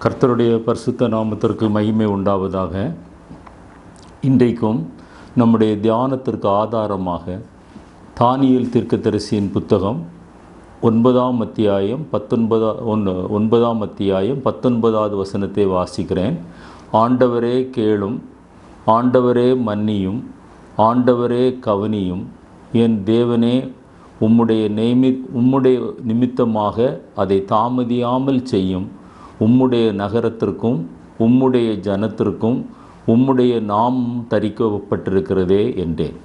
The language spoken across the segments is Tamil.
கர்த்தருடைய பரிசுத்த நாமத்திற்கு மகிமை உண்டாவதாக. இன்றைக்கும் நம்முடைய தியானத்திற்கு ஆதாரமாக தானியேல் தீர்க்கதரிசியின் புத்தகம் 9ஆம் அத்தியாயம் 19வது வசனத்தை வாசிக்கிறேன். ஆண்டவரே கேளும், ஆண்டவரே மன்னியும், ஆண்டவரே கவனியும், என் தேவனே உம்முடைய நிமித்தமாக அதை தாமதியாமல் செய்யும். உம்முடைய நகரத்திற்கும் உம்முடைய ஜனத்திற்கும் உம்முடைய நாமம் தரிக்கப்பட்டிருக்கிறதே என்றேன்.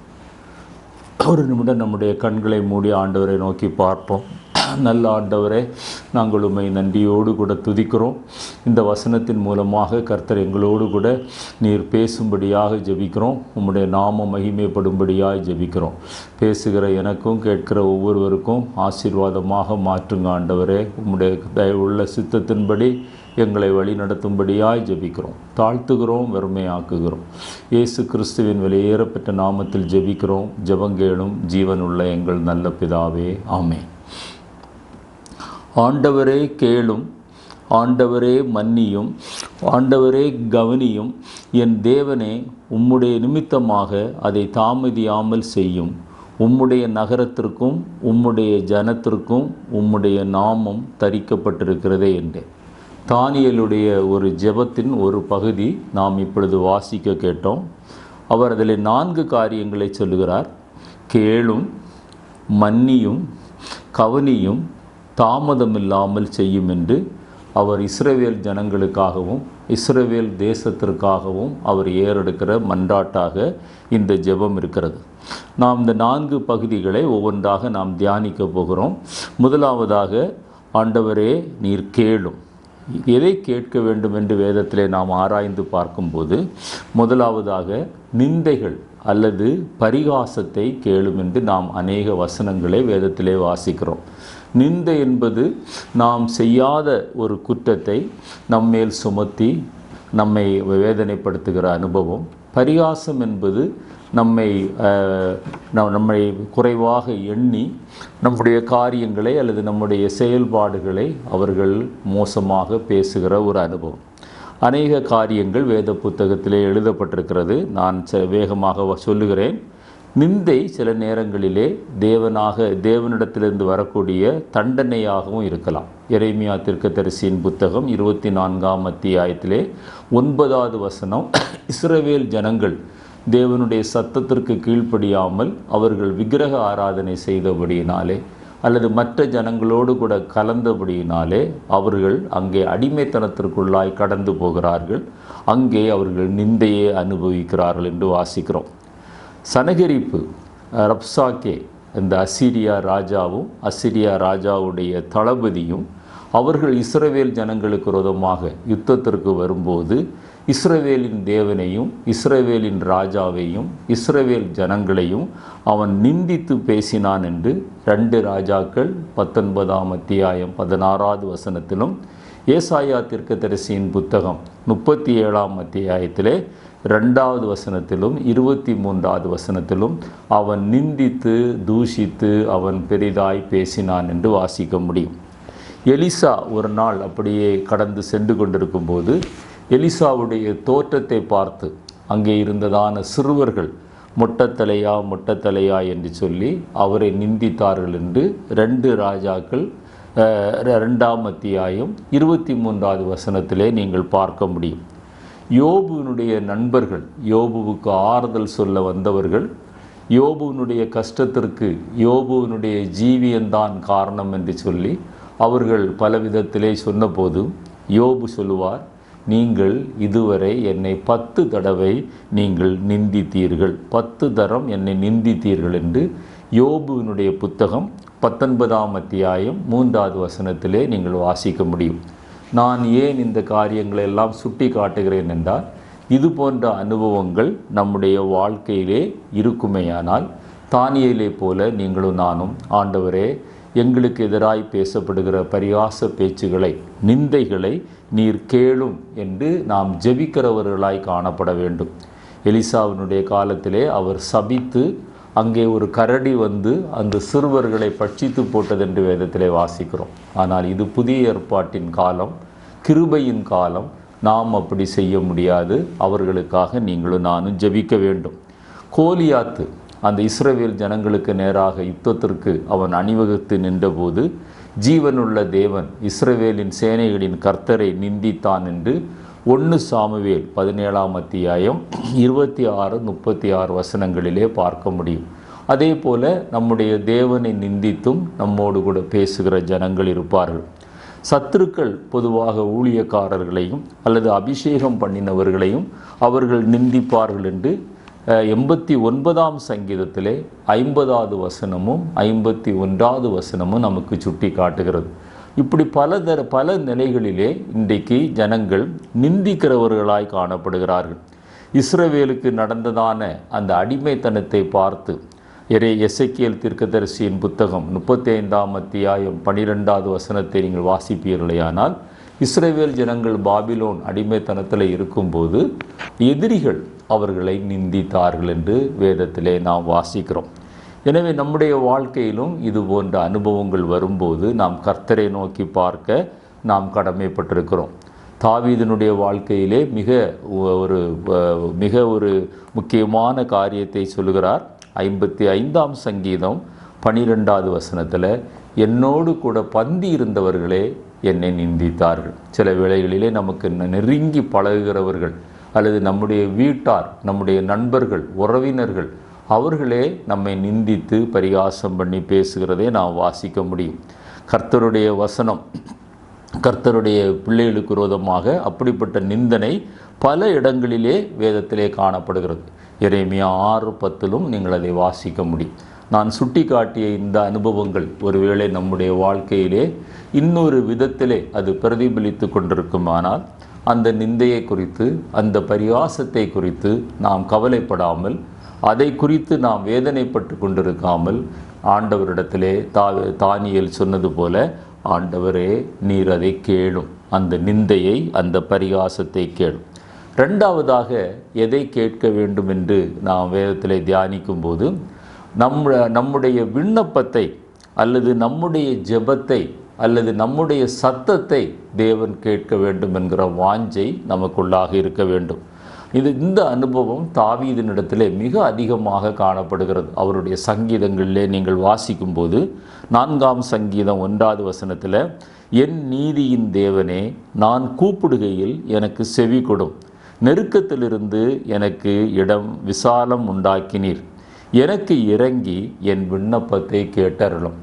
ஒரு நிமிடம் நம்முடைய கண்களை மூடி ஆண்டவரை நோக்கி பார்ப்போம். நல்ல ஆண்டவரே, நாங்கள் உம்மை நன்றியோடு கூட துதிக்கிறோம். இந்த வசனத்தின் மூலமாக கர்த்தர் எங்களோடு கூட நீர் பேசும்படியாக ஜெபிக்கிறோம். உம்முடைய நாமம் மகிமைப்படும்படியாக ஜெபிக்கிறோம். பேசுகிற எனக்கும் கேட்கிற ஒவ்வொருவருக்கும் ஆசீர்வாதமாக மாற்றுங்க ஆண்டவரே. உம்முடைய தயவுள்ள சித்தத்தின்படி எங்களை வழி நடத்தும்படியாய் ஜெபிக்கிறோம். தாழ்த்துகிறோம், வெறுமையாக்குகிறோம். இயேசு கிறிஸ்துவின் வெளியேறப்பட்ட நாமத்தில் ஜெபிக்கிறோம். ஜெபங்கேளும் ஜீவனுள்ள எங்கள் நல்ல பிதாவே, ஆமென். ஆண்டவரே கேளும், ஆண்டவரே மன்னியும், ஆண்டவரே கவனியும், என் தேவனே உம்முடைய நிமித்தமாக அதை தாமதியாமல் செய்யும். உம்முடைய நகரத்திற்கும் உம்முடைய ஜனத்திற்கும் உம்முடைய நாமம் தரிக்கப்பட்டிருக்கிறதே என்றேன். தானியேலுடைய ஒரு ஜெபத்தின் ஒரு பகுதி நாம் இப்பொழுது வாசிக்க கேட்டோம். அவர் அதில் 4 காரியங்களை சொல்லுகிறார். கேளும், மன்னியும், கவனியும், தாமதமில்லாமல் செய்யும் என்று அவர் இஸ்ரவேல் ஜனங்களுக்காகவும் இஸ்ரவேல் தேசத்திற்காகவும் அவர் ஏறெடுக்கிற மன்றாட்டாக இந்த ஜெபம் இருக்கிறது. நாம் இந்த 4 பகுதிகளை ஒவ்வொன்றாக நாம் தியானிக்க போகிறோம். முதலாவதாக, ஆண்டவரே நீர் கேளும். எதை கேட்க வேண்டும் என்று வேதத்திலே நாம் ஆராய்ந்து பார்க்கும்போது, முதலாவதாக நிந்தைகள் அல்லது பரிகாசத்தை கேளும் என்று நாம் அநேக வசனங்களை வேதத்திலே வாசிக்கிறோம். நிந்தை என்பது நாம் செய்யாத ஒரு குற்றத்தை நம்மேல் சுமத்தி நம்மை வேதனைப்படுத்துகிற அனுபவம். பரிகாசம் என்பது நம்மை குறைவாக எண்ணி நம்முடைய காரியங்களை அல்லது நம்முடைய செயல்பாடுகளை அவர்கள் மோசமாக பேசுகிற ஒரு அனுபவம். அநேக காரியங்கள் வேத புத்தகத்திலே எழுதப்பட்டிருக்கிறது. நான் வேகமாக சொல்லுகிறேன். நிந்தை சில நேரங்களிலே தேவனிடத்திலிருந்து வரக்கூடிய தண்டனையாகவும் இருக்கலாம். எரேமியா தீர்க்கதரிசியின் புத்தகம் 24ஆம் அத்தியாயத்திலே 9வது வசனம், இஸ்ரவேல் ஜனங்கள் தேவனுடைய சத்தத்திற்கு கீழ்ப்படியாமல் அவர்கள் விக்கிரக ஆராதனை செய்தபடியினாலே அல்லது மற்ற ஜனங்களோடு கூட கலந்தபடியினாலே அவர்கள் அங்கே அடிமைத்தனத்திற்குள்ளாய் கடந்து போகிறார்கள். அங்கே அவர்கள் நிந்தையை அனுபவிக்கிறார்கள் என்று வாசிக்கிறோம். சனகரிப்பு, ரப்சாக்கே, இந்த அசீரியா ராஜாவுடைய தளபதியும் அவர்கள் இஸ்ரவேல் ஜனங்களுக்கு விரோதமாக யுத்தத்திற்கு வரும்போது இஸ்ரவேலின் தேவனையும் இஸ்ரவேலின் ராஜாவையும் இஸ்ரவேல் ஜனங்களையும் அவன் நிந்தித்து பேசினான் என்று 2 ராஜாக்கள் 19ஆம் அத்தியாயம் 16வது வசனத்திலும், ஏசாயா தீர்க்கதரிசியின் புத்தகம் 37ஆம் அத்தியாயத்திலே 2வது வசனத்திலும் 23வது வசனத்திலும் அவன் நிந்தித்து தூஷித்து அவன் பெரிதாய் பேசினான் என்று வாசிக்க முடியும். எலிசா ஒரு நாள் அப்படியே கடந்து சென்று கொண்டிருக்கும்போது எலிசாவுடைய தோற்றத்தை பார்த்து அங்கே இருந்ததான சிறுவர்கள் மொட்டத்தலையா என்று சொல்லி அவரை நிந்தித்தார்கள் என்று 2 ராஜாக்கள் 2ஆம் அத்தியாயம் 23வது வசனத்திலே நீங்கள் பார்க்க முடியும். யோபுவினுடைய நண்பர்கள், யோபுவுக்கு ஆறுதல் சொல்ல வந்தவர்கள், யோபுவினுடைய கஷ்டத்திற்கு யோபுவினுடைய ஜீவியந்தான் காரணம் என்று சொல்லி அவர்கள் பலவிதத்திலே சொன்னபோது யோபு சொல்லுவார், நீங்கள் இதுவரை என்னை 10 தடவை நீங்கள் நிந்தித்தீர்கள், 10 தரம் என்னை நிந்தித்தீர்கள் என்று யோபுவினுடைய புத்தகம் 19ஆம் அத்தியாயம் 3வது வசனத்திலே நீங்கள் வாசிக்க முடியும். நான் ஏன் இந்த காரியங்களை எல்லாம் சுட்டி காட்டுகிறேன் என்றால், இது போன்ற அனுபவங்கள் நம்முடைய வாழ்க்கையிலே இருக்குமேயானால் தானியேலை போல நீங்களும் நானும், ஆண்டவரே எங்களுக்கு எதிராய் பேசப்படுகிற பரிகாச பேச்சுகளை, நிந்தைகளை நீர் கேளும் என்று நாம் ஜெபிக்கிறவர்களாய் காணப்பட வேண்டும். எலிசாவினுடைய காலத்திலே அவர் சபித்து அங்கே ஒரு கரடி வந்து அந்த சிறுவர்களை பட்சித்து போட்டதென்று வேதத்திலே வாசிக்கிறோம். ஆனால் இது புதிய ஏற்பாட்டின் காலம். கிருபையின் காலம். நாம் அப்படி செய்ய முடியாது. அவர்களுக்காக நீங்களும் நானும் ஜெபிக்க வேண்டும். கோலியாத்து அந்த இஸ்ரவேல் ஜனங்களுக்கு நேராக யுத்தத்திற்கு அவன் அணிவகுத்து நின்றபோது, ஜீவனுள்ள தேவன் இஸ்ரவேலின் சேனைகளின் கர்த்தரை நிந்தித்தான் என்று 1 சாமுவேல் 17ஆம் அத்தியாயம் 26-36 வசனங்களிலே பார்க்க முடியும். அதே போல நம்முடைய தேவனை நிந்தித்தும் நம்மோடு கூட பேசுகிற ஜனங்கள் இருப்பார்கள். சத்துருக்கள் பொதுவாக ஊழியக்காரர்களையும் அல்லது அபிஷேகம் பண்ணினவர்களையும் அவர்கள் நிந்திப்பார்கள் என்று 89ஆம் சங்கீதத்திலே 50வது வசனமும் 51வது வசனமும் நமக்கு சுட்டி காட்டுகிறது. இப்படி பல நிலைகளிலே இன்றைக்கு ஜனங்கள் நிந்திக்கிறவர்களாய் காணப்படுகிறார்கள். இஸ்ரவேலுக்கு நடந்ததான அந்த அடிமைத்தனத்தை பார்த்து எசேக்கியேல் தீர்க்கதரிசியின் புத்தகம் 35ஆம் அத்தியாயம் 12வது வசனத்தை நீங்கள் வாசிப்பீர்களேயானால், இஸ்ரவேல் ஜனங்கள் பாபிலோன் அடிமைத்தனத்தில் இருக்கும்போது எதிரிகள் அவர்களை நிந்தித்தார்கள் என்று வேதத்திலே நாம் வாசிக்கிறோம். எனவே நம்முடைய வாழ்க்கையிலும் இது போன்ற அனுபவங்கள் வரும்போது நாம் கர்த்தரை நோக்கி பார்க்க நாம் கடமைப்பட்டிருக்கிறோம். தாவீதினுடைய வாழ்க்கையிலே மிக ஒரு முக்கியமான காரியத்தை சொல்கிறார். 55ஆம் சங்கீதம் 12வது வசனத்தில், என்னோடு கூட பந்தி இருந்தவர்களே என்னை நிந்தித்தார்கள். சில வேளைகளிலே நமக்கு நெருங்கி பழகுகிறவர்கள் அல்லது நம்முடைய வீட்டார், நம்முடைய நண்பர்கள், உறவினர்கள், அவர்களே நம்மை நிந்தித்து பரிகாசம் பண்ணி பேசுகிறதை நாம் வாசிக்க முடியும். கர்த்தருடைய வசனம், கர்த்தருடைய பிள்ளைகளுக்கு விரோதமாக அப்படிப்பட்ட நிந்தனை பல இடங்களிலே வேதத்திலே காணப்படுகிறது. எரேமியா 6:10 நீங்கள் அதை வாசிக்க முடியும். நான் சுட்டி காட்டிய இந்த அனுபவங்கள் ஒருவேளை நம்முடைய வாழ்க்கையிலே இன்னொரு விதத்திலே அது பிரதிபலித்து கொண்டிருக்குமானால், அந்த நிந்தையை குறித்து, அந்த பரிகாசத்தை குறித்து நாம் கவலைப்படாமல், அதை குறித்து நாம் வேதனைப்பட்டு கொண்டிருக்காமல், ஆண்டவரிடத்திலே தானியேல் சொன்னது போல, ஆண்டவரே நீர் அதை கேளும், அந்த நிந்தையை, அந்த பரிகாசத்தை கேளும். ரெண்டாவதாக எதை கேட்க வேண்டும் என்று நாம் வேதத்திலே தியானிக்கும்போது, நம்முடைய விண்ணப்பத்தை அல்லது நம்முடைய ஜெபத்தை அல்லது நம்முடைய சத்தத்தை தேவன் கேட்க வேண்டும் என்கிற வாஞ்சை நமக்குள்ளாக இருக்க வேண்டும். இந்த அனுபவம் தாவீதினிடத்திலே மிக அதிகமாக காணப்படுகிறது. அவருடைய சங்கீதங்களிலே நீங்கள் வாசிக்கும்போது 4ஆம் சங்கீதம் 1வது வசனத்தில், என் நீதியின் தேவனே, நான் கூப்பிடுகையில் எனக்கு செவி கொடும், நெருக்கத்திலிருந்து எனக்கு இடம் விசாலம் உண்டாக்கினீர், எனக்கு இறங்கி என் விண்ணப்பத்தை கேட்டருளும்.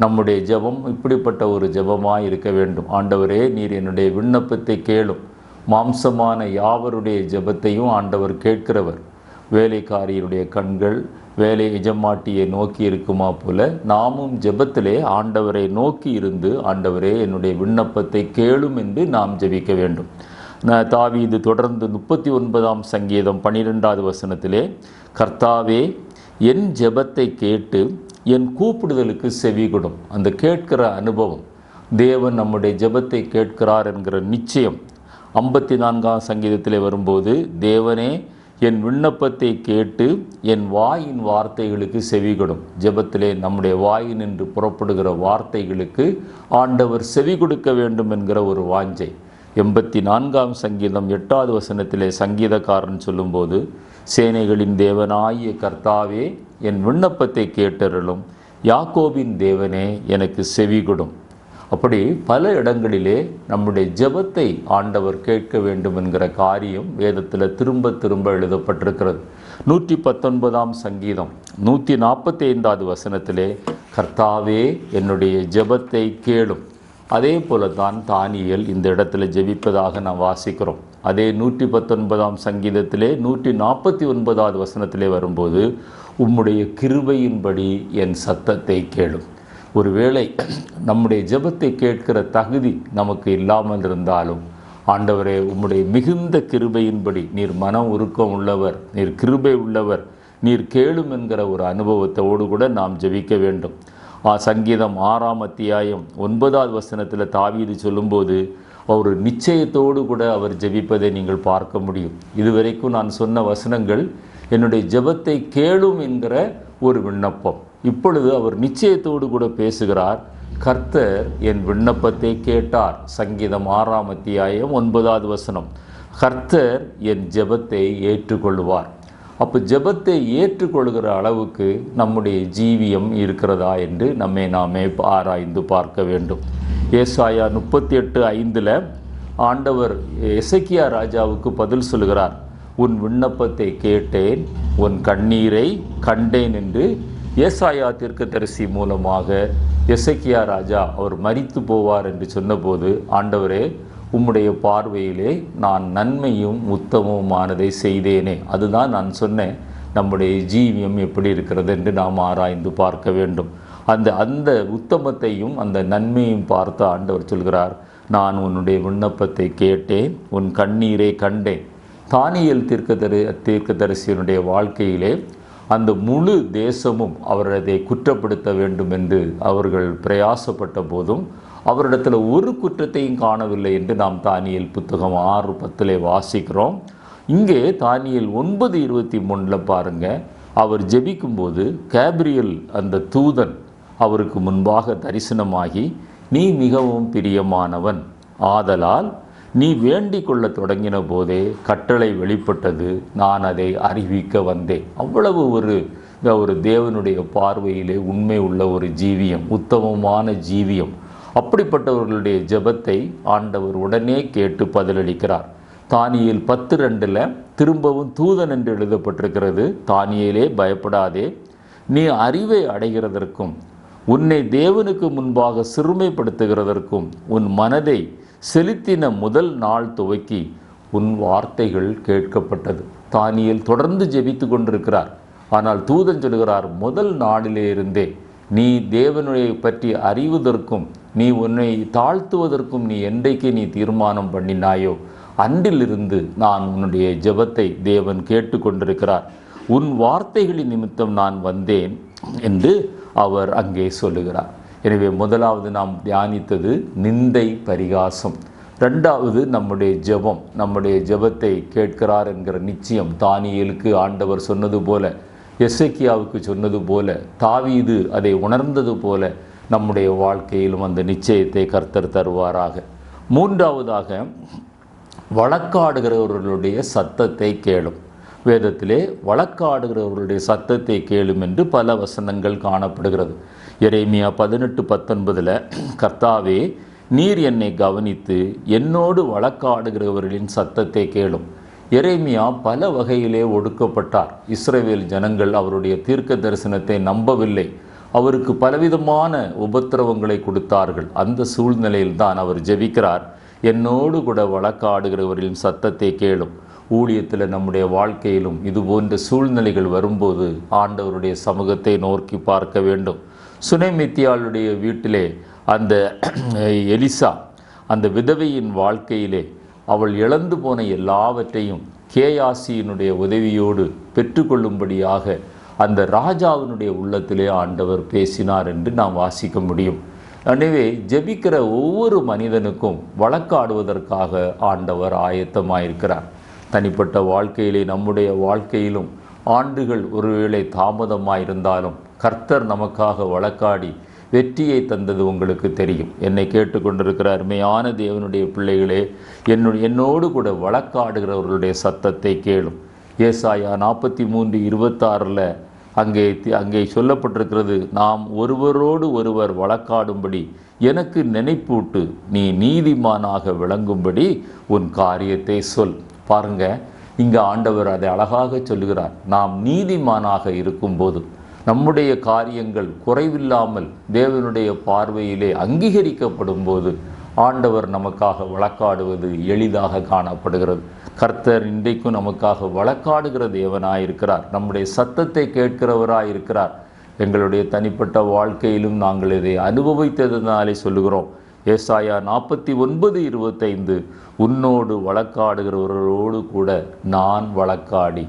நம்முடைய ஜெபம் இப்படிப்பட்ட ஒரு ஜெபமாய் இருக்க வேண்டும். ஆண்டவரே நீர் என்னுடைய விண்ணப்பத்தை கேளும். மாம்சமான யாவருடைய ஜெபத்தையும் ஆண்டவர் கேட்கிறவர். வேலைக்காரியுடைய கண்கள் வேலை எஜமாட்டியை நோக்கி இருக்குமா போல நாமும் ஜெபத்திலே ஆண்டவரை நோக்கி இருந்து, ஆண்டவரே என்னுடைய விண்ணப்பத்தை கேளும் என்று நாம் ஜெபிக்க வேண்டும். தாவீது தொடர்ந்து 39ஆம் சங்கீதம் 12வது வசனத்திலே, கர்த்தாவே என் ஜெபத்தை கேட்டு என் கூப்பிடுதலுக்கு செவி கொடும். அந்த கேட்கிற அனுபவம், தேவன் நம்முடைய ஜெபத்தை கேட்கிறார் என்கிற நிச்சயம் 54ஆம் சங்கீதத்திலே வரும்போது, தேவனே என் விண்ணப்பத்தை கேட்டு என் வாயின் வார்த்தைகளுக்கு செவி கொடும். ஜெபத்திலே நம்முடைய வாயினின்று புறப்படுகிற வார்த்தைகளுக்கு ஆண்டவர் செவி கொடுக்க வேண்டும் என்கிற ஒரு வாஞ்சை. 84ஆம் சங்கீதம் 8வது வசனத்திலே சங்கீதக்காரன் சொல்லும்போது, சேனைகளின் தேவனாகிய கர்த்தாவே என் விண்ணப்பத்தை கேட்டருளும், யாக்கோபின் தேவனே எனக்கு செவி கொடும். அப்படி பல இடங்களிலே நம்முடைய ஜெபத்தை ஆண்டவர் கேட்க வேண்டும் என்கிற காரியம் வேதத்தில் திரும்ப திரும்ப எழுதப்பட்டிருக்கிறது. 119ஆம் சங்கீதம் 145வது வசனத்திலே, கர்த்தாவே என்னுடைய ஜெபத்தை கேளும். அதே போல தான் தானியேல் இந்த இடத்துல ஜெபிப்பதாக நாம் வாசிக்கிறோம். அதே 119ஆம் சங்கீதத்திலே 149வது வசனத்திலே வரும்போது, உம்முடைய கிருபையின்படி என் சத்தத்தை கேளும். ஒருவேளை நம்முடைய ஜெபத்தை கேட்கிற தகுதி நமக்கு இல்லாமல் இருந்தாலும், ஆண்டவரே உம்முடைய மிகுந்த கிருபையின்படி, நீர் மனம் உருக்கம் உள்ளவர், நீர் கிருபை உள்ளவர், நீர் கேளும் என்கிற ஒரு அனுபவத்தோடு கூட நாம் ஜெபிக்க வேண்டும். சங்கீதம் 6ஆம் அத்தியாயம் 9வது வசனத்தில் தாவீது சொல்லும்போது, ஒரு நிச்சயத்தோடு கூட அவர் ஜெபிப்பதை நீங்கள் பார்க்க முடியும். இதுவரைக்கும் நான் சொன்ன வசனங்கள் என்னுடைய ஜெபத்தை கேளும் என்கிற ஒரு விண்ணப்பம். இப்பொழுது அவர் நிச்சயத்தோடு கூட பேசுகிறார், கர்த்தர் என் விண்ணப்பத்தை கேட்டார். சங்கீதம் 6ஆம் அத்தியாயம் 9வது வசனம். கர்த்தர் என் ஜெபத்தை ஏற்றுக்கொள்வார். அப்போ ஜெபத்தை ஏற்றுக்கொள்கிற அளவுக்கு நம்முடைய ஜீவியம் இருக்கிறதா என்று நாமே ஆராய்ந்து பார்க்க வேண்டும். ஏசாயா 38:5 ஆண்டவர் எசேக்கியா ராஜாவுக்கு பதில் சொல்கிறார். உன் விண்ணப்பத்தை கேட்டேன், உன் கண்ணீரை கண்டேன் என்று ஏசாயா தீர்க்கதரிசி மூலமாக எசேக்கியா ராஜா அவர் மரித்து போவார் என்று சொன்னபோது, ஆண்டவரே உம்முடைய பார்வையிலே நான் நன்மையும் உத்தமமானதை செய்தேனே. அதுதான் நான் சொன்னேன். நம்முடைய ஜீவியம் எப்படி இருக்கிறது என்று நாம் ஆராய்ந்து பார்க்க வேண்டும். அந்த உத்தமத்தையும் அந்த நன்மையும் பார்த்து ஆண்டவர் சொல்கிறார், நான் உன்னுடைய விண்ணப்பத்தை கேட்டேன், உன் கண்ணீரை கண்டேன். தானியேல் தீர்க்கதரிசியினுடைய வாழ்க்கையிலே அந்த முழு தேசமும் அவரதை குற்றப்படுத்த வேண்டும் என்று அவர்கள் பிரயாசப்பட்ட போதும் அவரிடத்தில் ஒரு குற்றத்தையும் காணவில்லை என்று நாம் தானியேல் புத்தகம் 6:10 வாசிக்கிறோம். இங்கே தானியேல் 9:23 பாருங்கள், அவர் ஜெபிக்கும்போது கேப்ரியல் அந்த தூதன் அவருக்கு முன்பாக தரிசனமாகி, நீ மிகவும் பிரியமானவன், ஆதலால் நீ வேண்டிக் கொள்ள தொடங்கின போதே கட்டளை வெளிப்பட்டது, நான் அதை அறிவிக்க வந்தேன். அவ்வளவு ஒரு தேவனுடைய பார்வையிலே உண்மை உள்ள ஒரு ஜீவியம், உத்தமமான ஜீவியம். அப்படிப்பட்டவர்களுடைய ஜெபத்தை ஆண்டவர் உடனே கேட்டு பதிலளிக்கிறார். தானியேல் 10:2 திரும்பவும் தூதன் என்று எழுதப்பட்டிருக்கிறது. தானியேலே பயப்படாதே, நீ அறிவை அடைகிறதற்கும் உன்னை தேவனுக்கு முன்பாக சிறுமைப்படுத்துகிறதற்கும் உன் மனதை செலுத்தின முதல் நாள் துவக்கி உன் வார்த்தைகள் கேட்கப்பட்டது. தானியேல் தொடர்ந்து ஜெபித்து கொண்டிருக்கிறார். ஆனால் தூதன் சொல்கிறார், முதல் நாளிலே இருந்தே நீ தேவனை பற்றி அறிவதற்கும் நீ உன்னை தாழ்த்துவதற்கும் நீ என்றைக்கு நீ தீர்மானம் பண்ணினாயோ அன்றிலிருந்து நான் உன்னுடைய ஜெபத்தை தேவன் கேட்டு கொண்டிருக்கிறார். உன் வார்த்தைகளின் நிமித்தம் நான் வந்தேன் என்று அவர் அங்கே சொல்லுகிறார். எனவே முதலாவது நாம் தியானித்தது நிந்தை, பரிகாசம். ரெண்டாவது நம்முடைய ஜெபம். நம்முடைய ஜெபத்தை கேட்கிறார் என்கிற நிச்சயம் தானியேலுக்கு ஆண்டவர் சொன்னது போல, எசேக்கியாவுக்கு சொன்னது போல, தாவீது அதை உணர்ந்தது போல நம்முடைய வாழ்க்கையிலும் அந்த நிச்சயத்தை கர்த்தர் தருவாராக. மூன்றாவதாக வழக்காடுகிறவர்களுடைய சத்தத்தை கேளும். வேதத்திலே வழக்காடுகிறவர்களுடைய சத்தத்தை கேளும் என்று பல வசனங்கள் காணப்படுகிறது. எரேமியா 18:19 கர்த்தாவே நீர் என்னை கவனித்து என்னோடு வழக்காடுகிறவர்களின் சத்தத்தை கேளும். எரேமியா பல வகையிலே ஒடுக்கப்பட்டார். இஸ்ரவேல் ஜனங்கள் அவருடைய தீர்க்க தரிசனத்தை நம்பவில்லை. அவருக்கு பலவிதமான உபத்திரவங்களை கொடுத்தார்கள். அந்த சூழ்நிலையில்தான் அவர் ஜெபிக்கிறார், என்னோடு கூட வழக்காடுகிறவர்களின் சத்தத்தை கேளும். ஊழியத்தில் நம்முடைய வாழ்க்கையிலும் இதுபோன்ற சூழ்நிலைகள் வரும்போது ஆண்டவருடைய சமூகத்தை நோக்கி பார்க்க வேண்டும். சுனேமித்தியாளுடைய வீட்டிலே அந்த எலிசா அந்த விதவையின் வாழ்க்கையிலே அவள் இழந்து போன எல்லாவற்றையும் கேயாசியினுடைய உதவியோடு பெற்றுக்கொள்ளும்படியாக அந்த ராஜாவினுடைய உள்ளத்திலே ஆண்டவர் பேசினார் என்று நாம் வாசிக்க முடியும். எனவே ஜெபிக்கிற ஒவ்வொரு மனிதனுக்கும் வழக்காடுவதற்காக ஆண்டவர் ஆயத்தமாயிருக்கிறார். தனிப்பட்ட வாழ்க்கையிலே நம்முடைய வாழ்க்கையிலும் ஆண்டுகள் ஒருவேளை தாமதமாயிருந்தாலும் கர்த்தர் நமக்காக வழக்காடி வெற்றியை தந்தது உங்களுக்கு தெரியும். என்னை கேட்டுக்கொண்டிருக்கிற அருமையான தேவனுடைய பிள்ளைகளே, என்னோடு கூட வழக்காடுகிறவர்களுடைய சத்தத்தை கேளும். ஏசாயா 43:26 அங்கே சொல்லப்பட்டிருக்கிறது, நாம் ஒருவரோடு ஒருவர் வழக்காடும்படி எனக்கு நினைப்பூட்டு, நீ நீதிமானாக விளங்கும்படி உன் காரியத்தை சொல். பாருங்க, இங்கே ஆண்டவர் அதை அழகாக சொல்லுகிறார். நாம் நீதிமானாக இருக்கும்போது நம்முடைய காரியங்கள் குறைவில்லாமல் தேவனுடைய பார்வையிலே அங்கீகரிக்கப்படும் போது ஆண்டவர் நமக்காக வழக்காடுவது எளிதாக காணப்படுகிறது. கர்த்தர் இன்றைக்கும் நமக்காக வழக்காடுகிற தேவனாயிருக்கிறார். நம்முடைய சத்தத்தை கேட்கிறவராயிருக்கிறார். எங்களுடைய தனிப்பட்ட வாழ்க்கையிலும் நாங்கள் இதை அனுபவித்ததினாலே சொல்லுகிறோம். ஏசாயா 49:25 உன்னோடு வழக்காடுகிறவர்களோடு கூட நான் வழக்காடி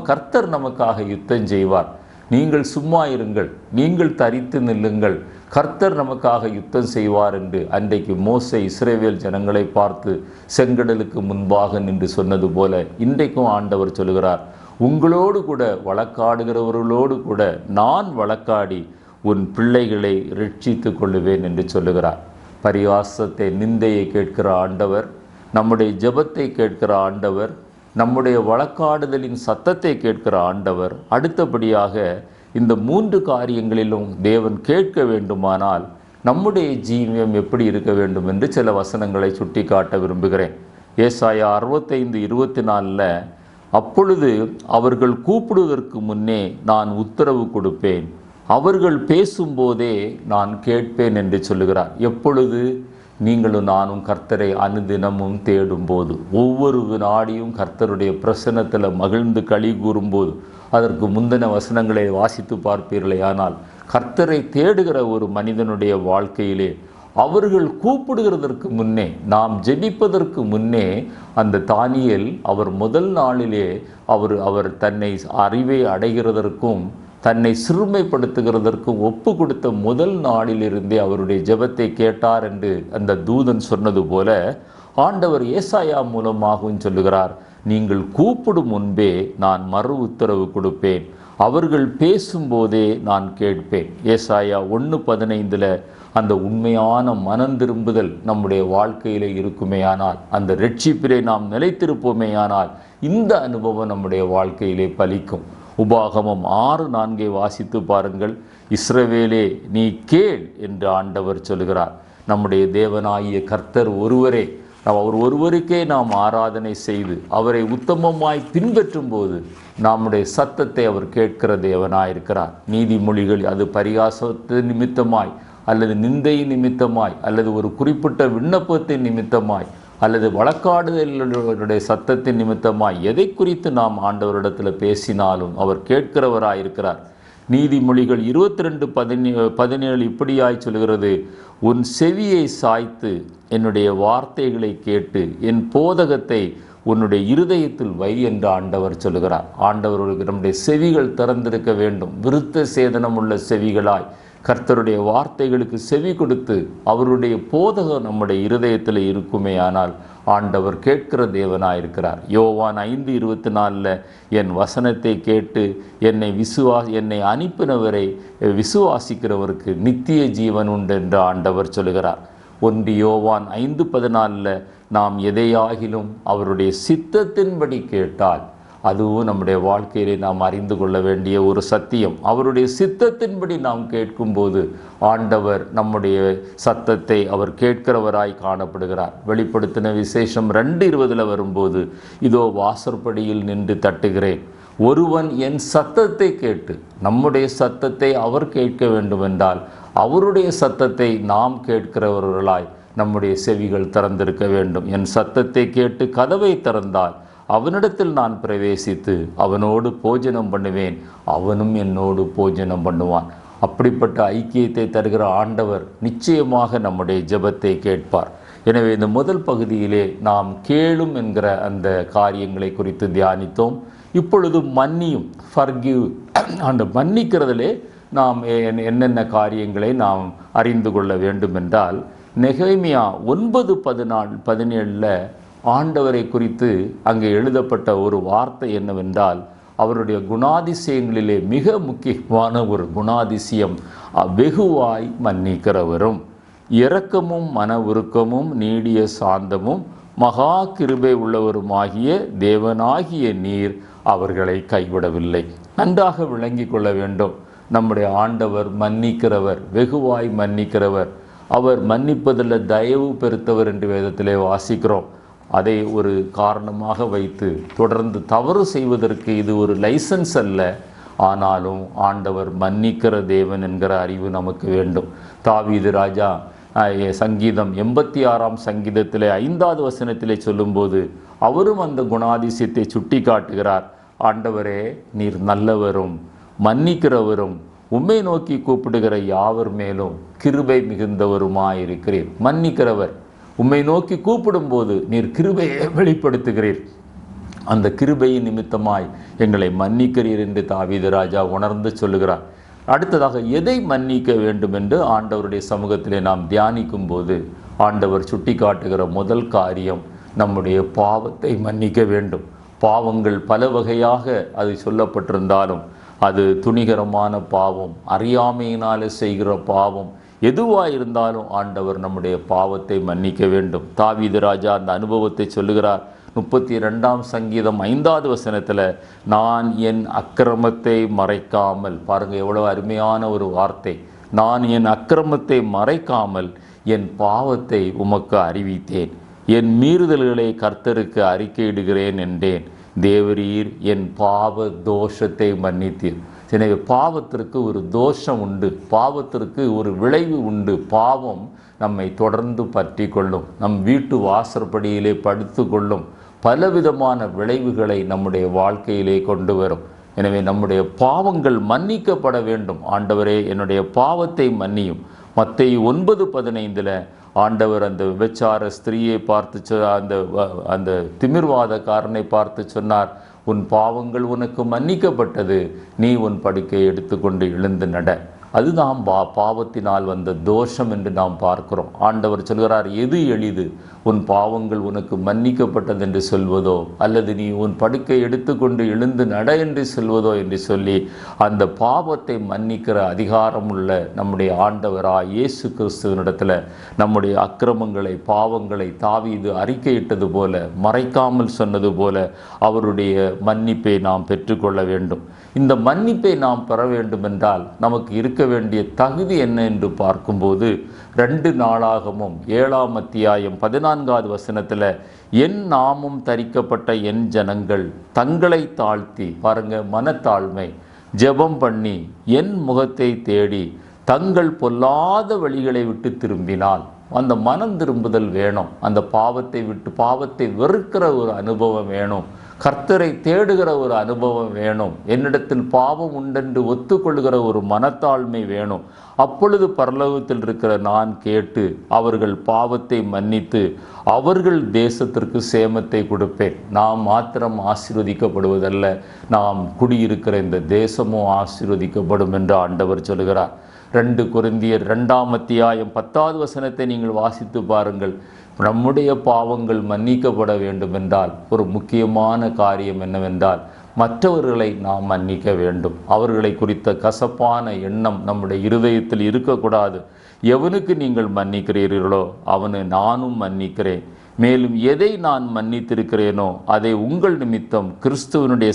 கர்த்தர் நமக்காக யுத்தம் செய்வார். நீங்கள் சும்மா இருங்கள், நீங்கள் தரித்து நில்லுங்கள், கர்த்தர் நமக்காக யுத்தம் செய்வார் என்று அன்றைக்கு மோசே இஸ்ரவேல் ஜனங்களை பார்த்து செங்கடலுக்கு முன்பாக நின்று சொன்னது போல இன்றைக்கும் ஆண்டவர் சொல்கிறார், உங்களோடு கூட வழக்காடுகிறவர்களோடு கூட நான் வழக்காடி உன் பிள்ளைகளை ரட்சித்து கொள்ளுவேன் என்று சொல்லுகிறார். பரிகாசத்தை, நிந்தையை கேட்கிற ஆண்டவர், நம்முடைய ஜெபத்தை கேட்கிற ஆண்டவர், நம்முடைய வழக்காடுதலின் சத்தத்தை கேட்கிற ஆண்டவர். அடுத்தபடியாக இந்த 3 காரியங்களிலும் தேவன் கேட்க வேண்டுமானால் நம்முடைய ஜீவியம் எப்படி இருக்க வேண்டும் என்று சில வசனங்களை சுட்டி காட்ட விரும்புகிறேன். ஏசாயா 65:24 அப்பொழுது அவர்கள் கூப்பிடுவதற்கு முன்னே நான் உத்தரவு கொடுப்பேன், அவர்கள் பேசும்போதே நான் கேட்பேன் என்று சொல்லுகிறார். எப்பொழுது? நீங்களும் நானும் கர்த்தரை அனுதினமும் தேடும்போது, ஒவ்வொரு வினாடியும் கர்த்தருடைய பிரசன்னத்தில் மகிழ்ந்து களி கூறும்போது. அதற்கு முந்தின வசனங்களை வாசித்து பார்ப்பீர்களே, ஆனால் கர்த்தரை தேடுகிற ஒரு மனிதனுடைய வாழ்க்கையிலே அவர்கள் கூப்பிடுகிறதற்கு முன்னே, நாம் ஜெபிப்பதற்கு முன்னே, அந்த தானியேல் அவர் முதல் நாளிலே அவர் தன்னை அறிவை அடைகிறதற்கும் தன்னை சிறுமைப்படுத்துகிறதற்கும் ஒப்பு கொடுத்த முதல் நாளிலிருந்தே அவருடைய ஜெபத்தை கேட்டார் என்று அந்த தூதன் சொன்னது போல ஆண்டவர் ஏசாயா மூலமாகவும் சொல்லுகிறார், நீங்கள் கூப்பிடும் முன்பே நான் மறு உத்தரவு கொடுப்பேன், அவர்கள் பேசும்போதே நான் கேட்பேன். ஏசாயா 1:15 அந்த உண்மையான மனம் திரும்புதல் நம்முடைய வாழ்க்கையிலே இருக்குமேயானால், அந்த ரட்சிப்பிலே நாம் நிலைத்திருப்போமேயானால் இந்த அனுபவம் நம்முடைய வாழ்க்கையிலே பலிக்கும். உபாகமம் 6:4 வாசித்து பாருங்கள். இஸ்ரவேலே நீ கேள் என்று ஆண்டவர் சொல்கிறார். நம்முடைய தேவனாகிய கர்த்தர் ஒருவரே, அவர் ஒருவருக்கே நாம் ஆராதனை செய்து அவரை உத்தமமாய் பின்பற்றும் போது நம்முடைய சத்தத்தை அவர் கேட்கிற தேவனாயிருக்கிறார். நீதிமொழிகள் அது பரிகாசத்தின் நிமித்தமாய் அல்லது நிந்தை நிமித்தமாய் அல்லது ஒரு குறிப்பிட்ட விண்ணப்பத்தின் நிமித்தமாய் அல்லது வழக்காடுதலுடைய சத்தத்தின் நிமித்தமாய் எதை குறித்து நாம் ஆண்டவரிடத்தில் பேசினாலும் அவர் கேட்கிறவராயிருக்கிறார். நீதிமொழிகள் 22:17 இப்படியாய் சொல்கிறது, உன் செவியை சாய்த்து என்னுடைய வார்த்தைகளை கேட்டு என் போதகத்தை உன்னுடைய இருதயத்தில் வை என்று ஆண்டவர் சொல்லுகிறார். ஆண்டவர்களுக்கு நம்முடைய செவிகள் திறந்திருக்க வேண்டும். விருத்த சேதனம் உள்ள செவிகளாய் கர்த்தருடைய வார்த்தைகளுக்கு செவி கொடுத்து அவருடைய போதகம் நம்முடைய இருதயத்தில் இருக்குமே ஆனால் ஆண்டவர் கேட்கிற தேவனாயிருக்கிறார். யோவான் 5:24 என் வசனத்தை கேட்டு என்னை அனுப்பினவரை விசுவாசிக்கிறவருக்கு நித்திய ஜீவன் உண்டு என்று ஆண்டவர் சொல்கிறார். 1 யோவான் 5:14 நாம் எதையாகிலும் அவருடைய சித்தத்தின்படி கேட்டால், அதுவும் நம்முடைய வாழ்க்கையிலே நாம் அறிந்து கொள்ள வேண்டிய ஒரு சத்தியம். அவருடைய சித்தத்தின்படி நாம் கேட்கும்போது ஆண்டவர் நம்முடைய சத்தத்தை அவர் கேட்கிறவராய் காணப்படுகிறார். வெளிப்படுத்தின விசேஷம் 2:20 வரும்போது, இதோ வாசற்படியில் நின்று தட்டுகிறேன், ஒருவன் என் சத்தத்தை கேட்டு, நம்முடைய சத்தத்தை அவர் கேட்க வேண்டுமென்றால் அவருடைய சத்தத்தை நாம் கேட்கிறவர்களாய் நம்முடைய செவிகள் திறந்திருக்க வேண்டும். என் சத்தத்தை கேட்டு கதவை திறந்தால் அவனிடத்தில் நான் பிரவேசித்து அவனோடு போஜனம் பண்ணுவேன், அவனும் என்னோடு போஜனம் பண்ணுவான். அப்படிப்பட்ட ஐக்கியத்தை தருகிற ஆண்டவர் நிச்சயமாக நம்முடைய ஜெபத்தை கேட்பார். எனவே இந்த முதல் பகுதியிலே நாம் கேளும் என்கிற அந்த காரியங்களை குறித்து தியானித்தோம். இப்பொழுது மன்னியும், ஃபர்கிவ், அந்த மன்னிக்கிறதிலே நாம் என்னென்ன காரியங்களை நாம் அறிந்து கொள்ள வேண்டும் என்றால், நெகேமியா 9:17 ஆண்டவரை குறித்து அங்கே எழுதப்பட்ட ஒரு வார்த்தை என்னவென்றால், அவருடைய குணாதிசயங்களிலே மிக முக்கியமான ஒரு குணாதிசயம் வெகுவாய் மன்னிக்கிறவரும் இரக்கமும் மன உருக்கமும் நீடிய சாந்தமும் மகா கிருபை உள்ளவருமாகிய தேவனாகிய நீர் அவர்களை கைவிடவில்லை. நன்றாக விளங்கி கொள்ள வேண்டும். நம்முடைய ஆண்டவர் மன்னிக்கிறவர், வெகுவாய் மன்னிக்கிறவர். அவர் மன்னிப்பதில் தயவு பெருத்தவர் என்று வேதத்திலே வாசிக்கிறோம். அதை ஒரு காரணமாக வைத்து தொடர்ந்து தவறு செய்வதற்கு இது ஒரு லைசன்ஸ் அல்ல. ஆனாலும் ஆண்டவர் மன்னிக்கிற தேவன் என்கிற அறிவு நமக்கு வேண்டும். தாவீது ராஜா சங்கீதம் 86ஆம் சங்கீதத்திலே 5வது வசனத்திலே சொல்லும்போது அவரும் அந்த குணாதிசயத்தை சுட்டி காட்டுகிறார். ஆண்டவரே, நீர் நல்லவரும் மன்னிக்கிறவரும் உம்மை நோக்கி கூப்பிடுகிற யாவர் மேலும் கிருபை மிகுந்தவருமாயிருக்கிறீர். மன்னிக்கிறவர், உம்மை நோக்கி கூப்பிடும்போது நீர் கிருபையை வெளிப்படுத்துகிறீர். அந்த கிருபையின் நிமித்தமாய் எங்களை மன்னிக்கிறீர் என்று தாவீது ராஜா உணர்ந்து சொல்லுகிறார். அடுத்ததாக எதை மன்னிக்க வேண்டும் என்று ஆண்டவருடைய சமூகத்திலே நாம் தியானிக்கும் போது ஆண்டவர் சுட்டி காட்டுகிற முதல் காரியம் நம்முடைய பாவத்தை மன்னிக்க வேண்டும். பாவங்கள் பல வகையாக அது சொல்லப்பட்டிருந்தாலும் அது துணிகரமான பாவம், அறியாமையினால் செய்கிற பாவம், எதுவாக இருந்தாலும் ஆண்டவர் நம்முடைய பாவத்தை மன்னிக்க வேண்டும். தாவீது ராஜா அந்த அனுபவத்தை சொல்லுகிறார். 32ஆம் சங்கீதம் 5வது வசனத்தில், நான் என் அக்கிரமத்தை மறைக்காமல், பாருங்கள் எவ்வளோ அருமையான ஒரு வார்த்தை, நான் என் அக்கிரமத்தை மறைக்காமல் என் பாவத்தை உமக்கு அறிவித்தேன், என் மீறுதல்களை கர்த்தருக்கு அறிக்கையிடுகிறேன் என்றேன். தேவரீர் என் பாவ தோஷத்தை மன்னித்தீர். எனவே பாவத்திற்கு ஒரு தோஷம் உண்டு, பாவத்திற்கு ஒரு விளைவு உண்டு. பாவம் நம்மை தொடர்ந்து பற்றி கொள்ளும், நம் வீட்டு வாசற்படியிலே படுத்து கொள்ளும், பலவிதமான விளைவுகளை நம்முடைய வாழ்க்கையிலே கொண்டு வரும். எனவே நம்முடைய பாவங்கள் மன்னிக்கப்பட வேண்டும். ஆண்டவரே என்னுடைய பாவத்தை மன்னியும். மத்தேயு 9:15 ஆண்டவர் அந்த விபச்சார ஸ்திரீயை பார்த்து அந்த திமிர்வாதக்காரனை பார்த்து சொன்னார், உன் பாவங்கள் உனக்கு மன்னிக்கப்பட்டது, நீ உன் படுக்கையை எடுத்துக்கொண்டு எழுந்து நட. அதுதான் பாவத்தினால் வந்த தோஷம் என்று நாம் பார்க்கிறோம். ஆண்டவர் சொல்கிறார், எது எளிது, உன் பாவங்கள் உனக்கு மன்னிக்கப்பட்டது என்று சொல்வதோ அல்லது நீ உன் படுக்கை எடுத்துக்கொண்டு எழுந்து நட என்று சொல்வதோ என்று சொல்லி அந்த பாவத்தை மன்னிக்கிற அதிகாரம் உள்ள நம்முடைய ஆண்டவராய் இயேசு கிறிஸ்துவினிடத்தில் நம்முடைய அக்கிரமங்களை பாவங்களை தாவீது அறிக்கையிட்டது போல, மறைக்காமல் சொன்னது போல அவருடைய மன்னிப்பை நாம் பெற்றுக்கொள்ள வேண்டும். இந்த மன்னிப்பை நாம் பெற வேண்டுமென்றால் நமக்கு இருக்க வேண்டிய தகுதி என்ன என்று பார்க்கும்போது 2 நாளாகமும் 7ஆம் அத்தியாயம் 14வது வசனத்தில், என் நாமம் தரிக்கப்பட்ட என் ஜனங்கள் தங்களை தாழ்த்தி, பாருங்க மனத்தாழ்மை, ஜெபம் பண்ணி என் முகத்தை தேடி தங்கள் பொல்லாத வழிகளை விட்டு திரும்பினால், அந்த மனம் திரும்புதல் வேணும். அந்த பாவத்தை விட்டு பாவத்தை வெறுக்கிற ஒரு அனுபவம் வேணும். கர்த்தரை தேடுகிற ஒரு அனுபவம் வேணும். என்னிடத்தில் பாவம் உண்டென்று ஒத்துக்கொள்கிற ஒரு மனத்தாழ்மை வேணும். அப்பொழுது பரலோகத்தில் இருக்கிற நான் கேட்டு அவர்கள் பாவத்தை மன்னித்து அவர்கள் தேசத்திற்கு சேமத்தை கொடுப்பேன். நாம் மாத்திரம் ஆசீர்வதிக்கப்படுவதல்ல, நாம் குடியிருக்கிற இந்த தேசமும் ஆசீர்வதிக்கப்படும் என்று ஆண்டவர் சொல்கிறார். 2 கொரிந்தியர் 2ஆம் அத்தியாயம் 10வது வசனத்தை நீங்கள் வாசித்து பாருங்கள். நம்முடைய பாவங்கள் மன்னிக்கப்பட வேண்டுமென்றால் ஒரு முக்கியமான காரியம் என்னவென்றால் மற்றவர்களை நாம் மன்னிக்க வேண்டும். அவர்களை குறித்த கசப்பான எண்ணம் நம்முடைய இருதயத்தில் இருக்கக்கூடாது. எவனுக்கு நீங்கள் மன்னிக்கிறீர்களோ அவனை நானும் மன்னிக்கிறேன். மேலும் எதை நான் மன்னித்திருக்கிறேனோ அதை உங்கள் நிமித்தம் கிறிஸ்துவனுடைய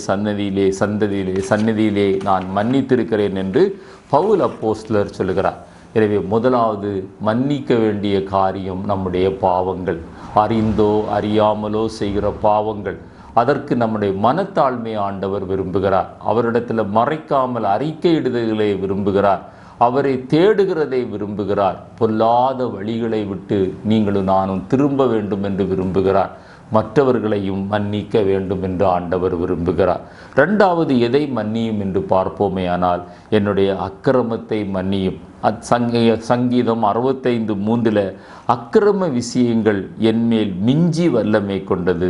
சன்னதியிலே நான் மன்னித்திருக்கிறேன் என்று பவுல் அப்போஸ்தலர் சொல்கிறார். எனவே முதலாவது மன்னிக்க வேண்டிய காரியம் நம்முடைய பாவங்கள், அறிந்தோ அறியாமலோ செய்கிற பாவங்கள். அதற்கு நம்முடைய மனத்தாழ்மை ஆண்டவர் விரும்புகிறார். அவரிடத்தில் மறைக்காமல் அறிக்கையிடுதலை விரும்புகிறார். அவரை தேடுகிறதை விரும்புகிறார். பொல்லாத வழிகளை விட்டு நீங்களும் நானும் திரும்ப வேண்டும் என்று விரும்புகிறார். மற்றவர்களையும் மன்னிக்க வேண்டும் என்று ஆண்டவர் விரும்புகிறார். 2வது எதை மன்னியும் என்று பார்ப்போமேயானால் என்னுடைய அக்கிரமத்தை மன்னியும். சங்கீதம் 65:3 அக்கிரம விஷயங்கள் என்மேல் மிஞ்சி வல்லமை கொண்டது,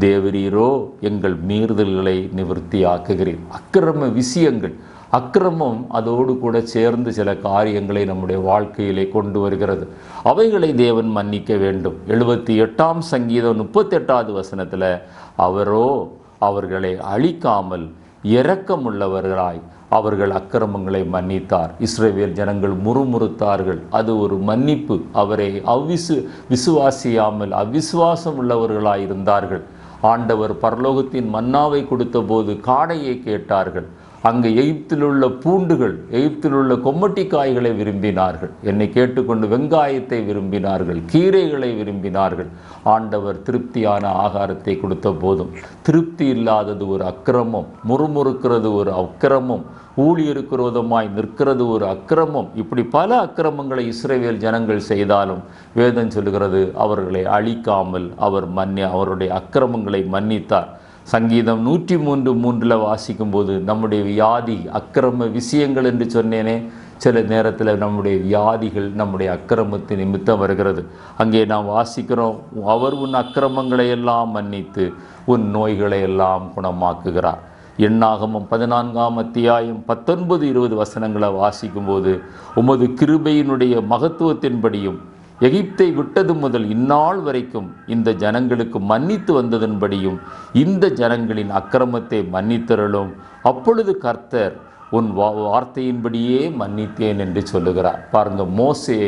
தேவரீரோ எங்கள் மீறுதல்களை நிவர்த்தியாக்குகிறேன். அக்கிரம விஷயங்கள், அக்கிரமம் அதோடு கூட சேர்ந்து சில காரியங்களை நம்முடைய வாழ்க்கையிலே கொண்டு வருகிறது. அவைகளை தேவன் மன்னிக்க வேண்டும். 78ஆம் சங்கீதம் 38வது வசனத்தில், அவரோ அவர்களை அழிக்காமல் இரக்கமுள்ளவர்களாய் அவர்கள் அக்கிரமங்களை மன்னித்தார். இஸ்ரவேல் ஜனங்கள் முறுமுறுத்தார்கள், அது ஒரு மன்னிப்பு. அவரை விசுவாசியாமல் அவிசுவாசம் உள்ளவர்களாயிருந்தார்கள். ஆண்டவர் பரலோகத்தின் மன்னாவை கொடுத்த போது காடையை கேட்டார்கள். அங்கு எகிப்தில் உள்ள பூண்டுகள், எகிப்தில் உள்ள கொம்மட்டிக்காய்களை விரும்பினார்கள். என்னை கேட்டுக்கொண்டு வெங்காயத்தை விரும்பினார்கள், கீரைகளை விரும்பினார்கள். ஆண்டவர் திருப்தியான ஆகாரத்தை கொடுத்த போதும் திருப்தி இல்லாதது ஒரு அக்கிரமம், முறுமுறுக்கிறது ஒரு அக்கிரமம், ஊழியருக்கு விரோதமாய் நிற்கிறது ஒரு அக்கிரமம். இப்படி பல அக்கிரமங்களை இஸ்ரவேல் ஜனங்கள் செய்தாலும் வேதம் சொல்கிறது அவர்களை அழிக்காமல் அவருடைய அக்கிரமங்களை மன்னித்தார். சங்கீதம் 103:3 வாசிக்கும் போது நம்முடைய வியாதி அக்கிரம விஷயங்கள் என்று சொன்னேனே, சில நேரத்தில் நம்முடைய வியாதிகள் நம்முடைய அக்கிரமத்தின் நிமித்தம் வருகிறது. அங்கே நாம் வாசிக்கிறோம், அவர் உன் அக்கிரமங்களை எல்லாம் மன்னித்து உன் நோய்களை எல்லாம் குணமாக்குகிறார். எண்ணாகமம் 14ஆம் அத்தியாயம் 19-20 வசனங்களை வாசிக்கும்போது, உமது கிருபையினுடைய மகத்துவத்தின்படியும் எகிப்தை விட்டது முதல் இந்நாள் வரைக்கும் இந்த ஜனங்களுக்கு மன்னித்து வந்ததன்படியும் இந்த ஜனங்களின் அக்கிரமத்தை மன்னித்தருளும். அப்பொழுது கர்த்தர் உன் வார்த்தையின்படியே மன்னித்தேன் என்று சொல்லுகிறார். பாருங்க, மோசே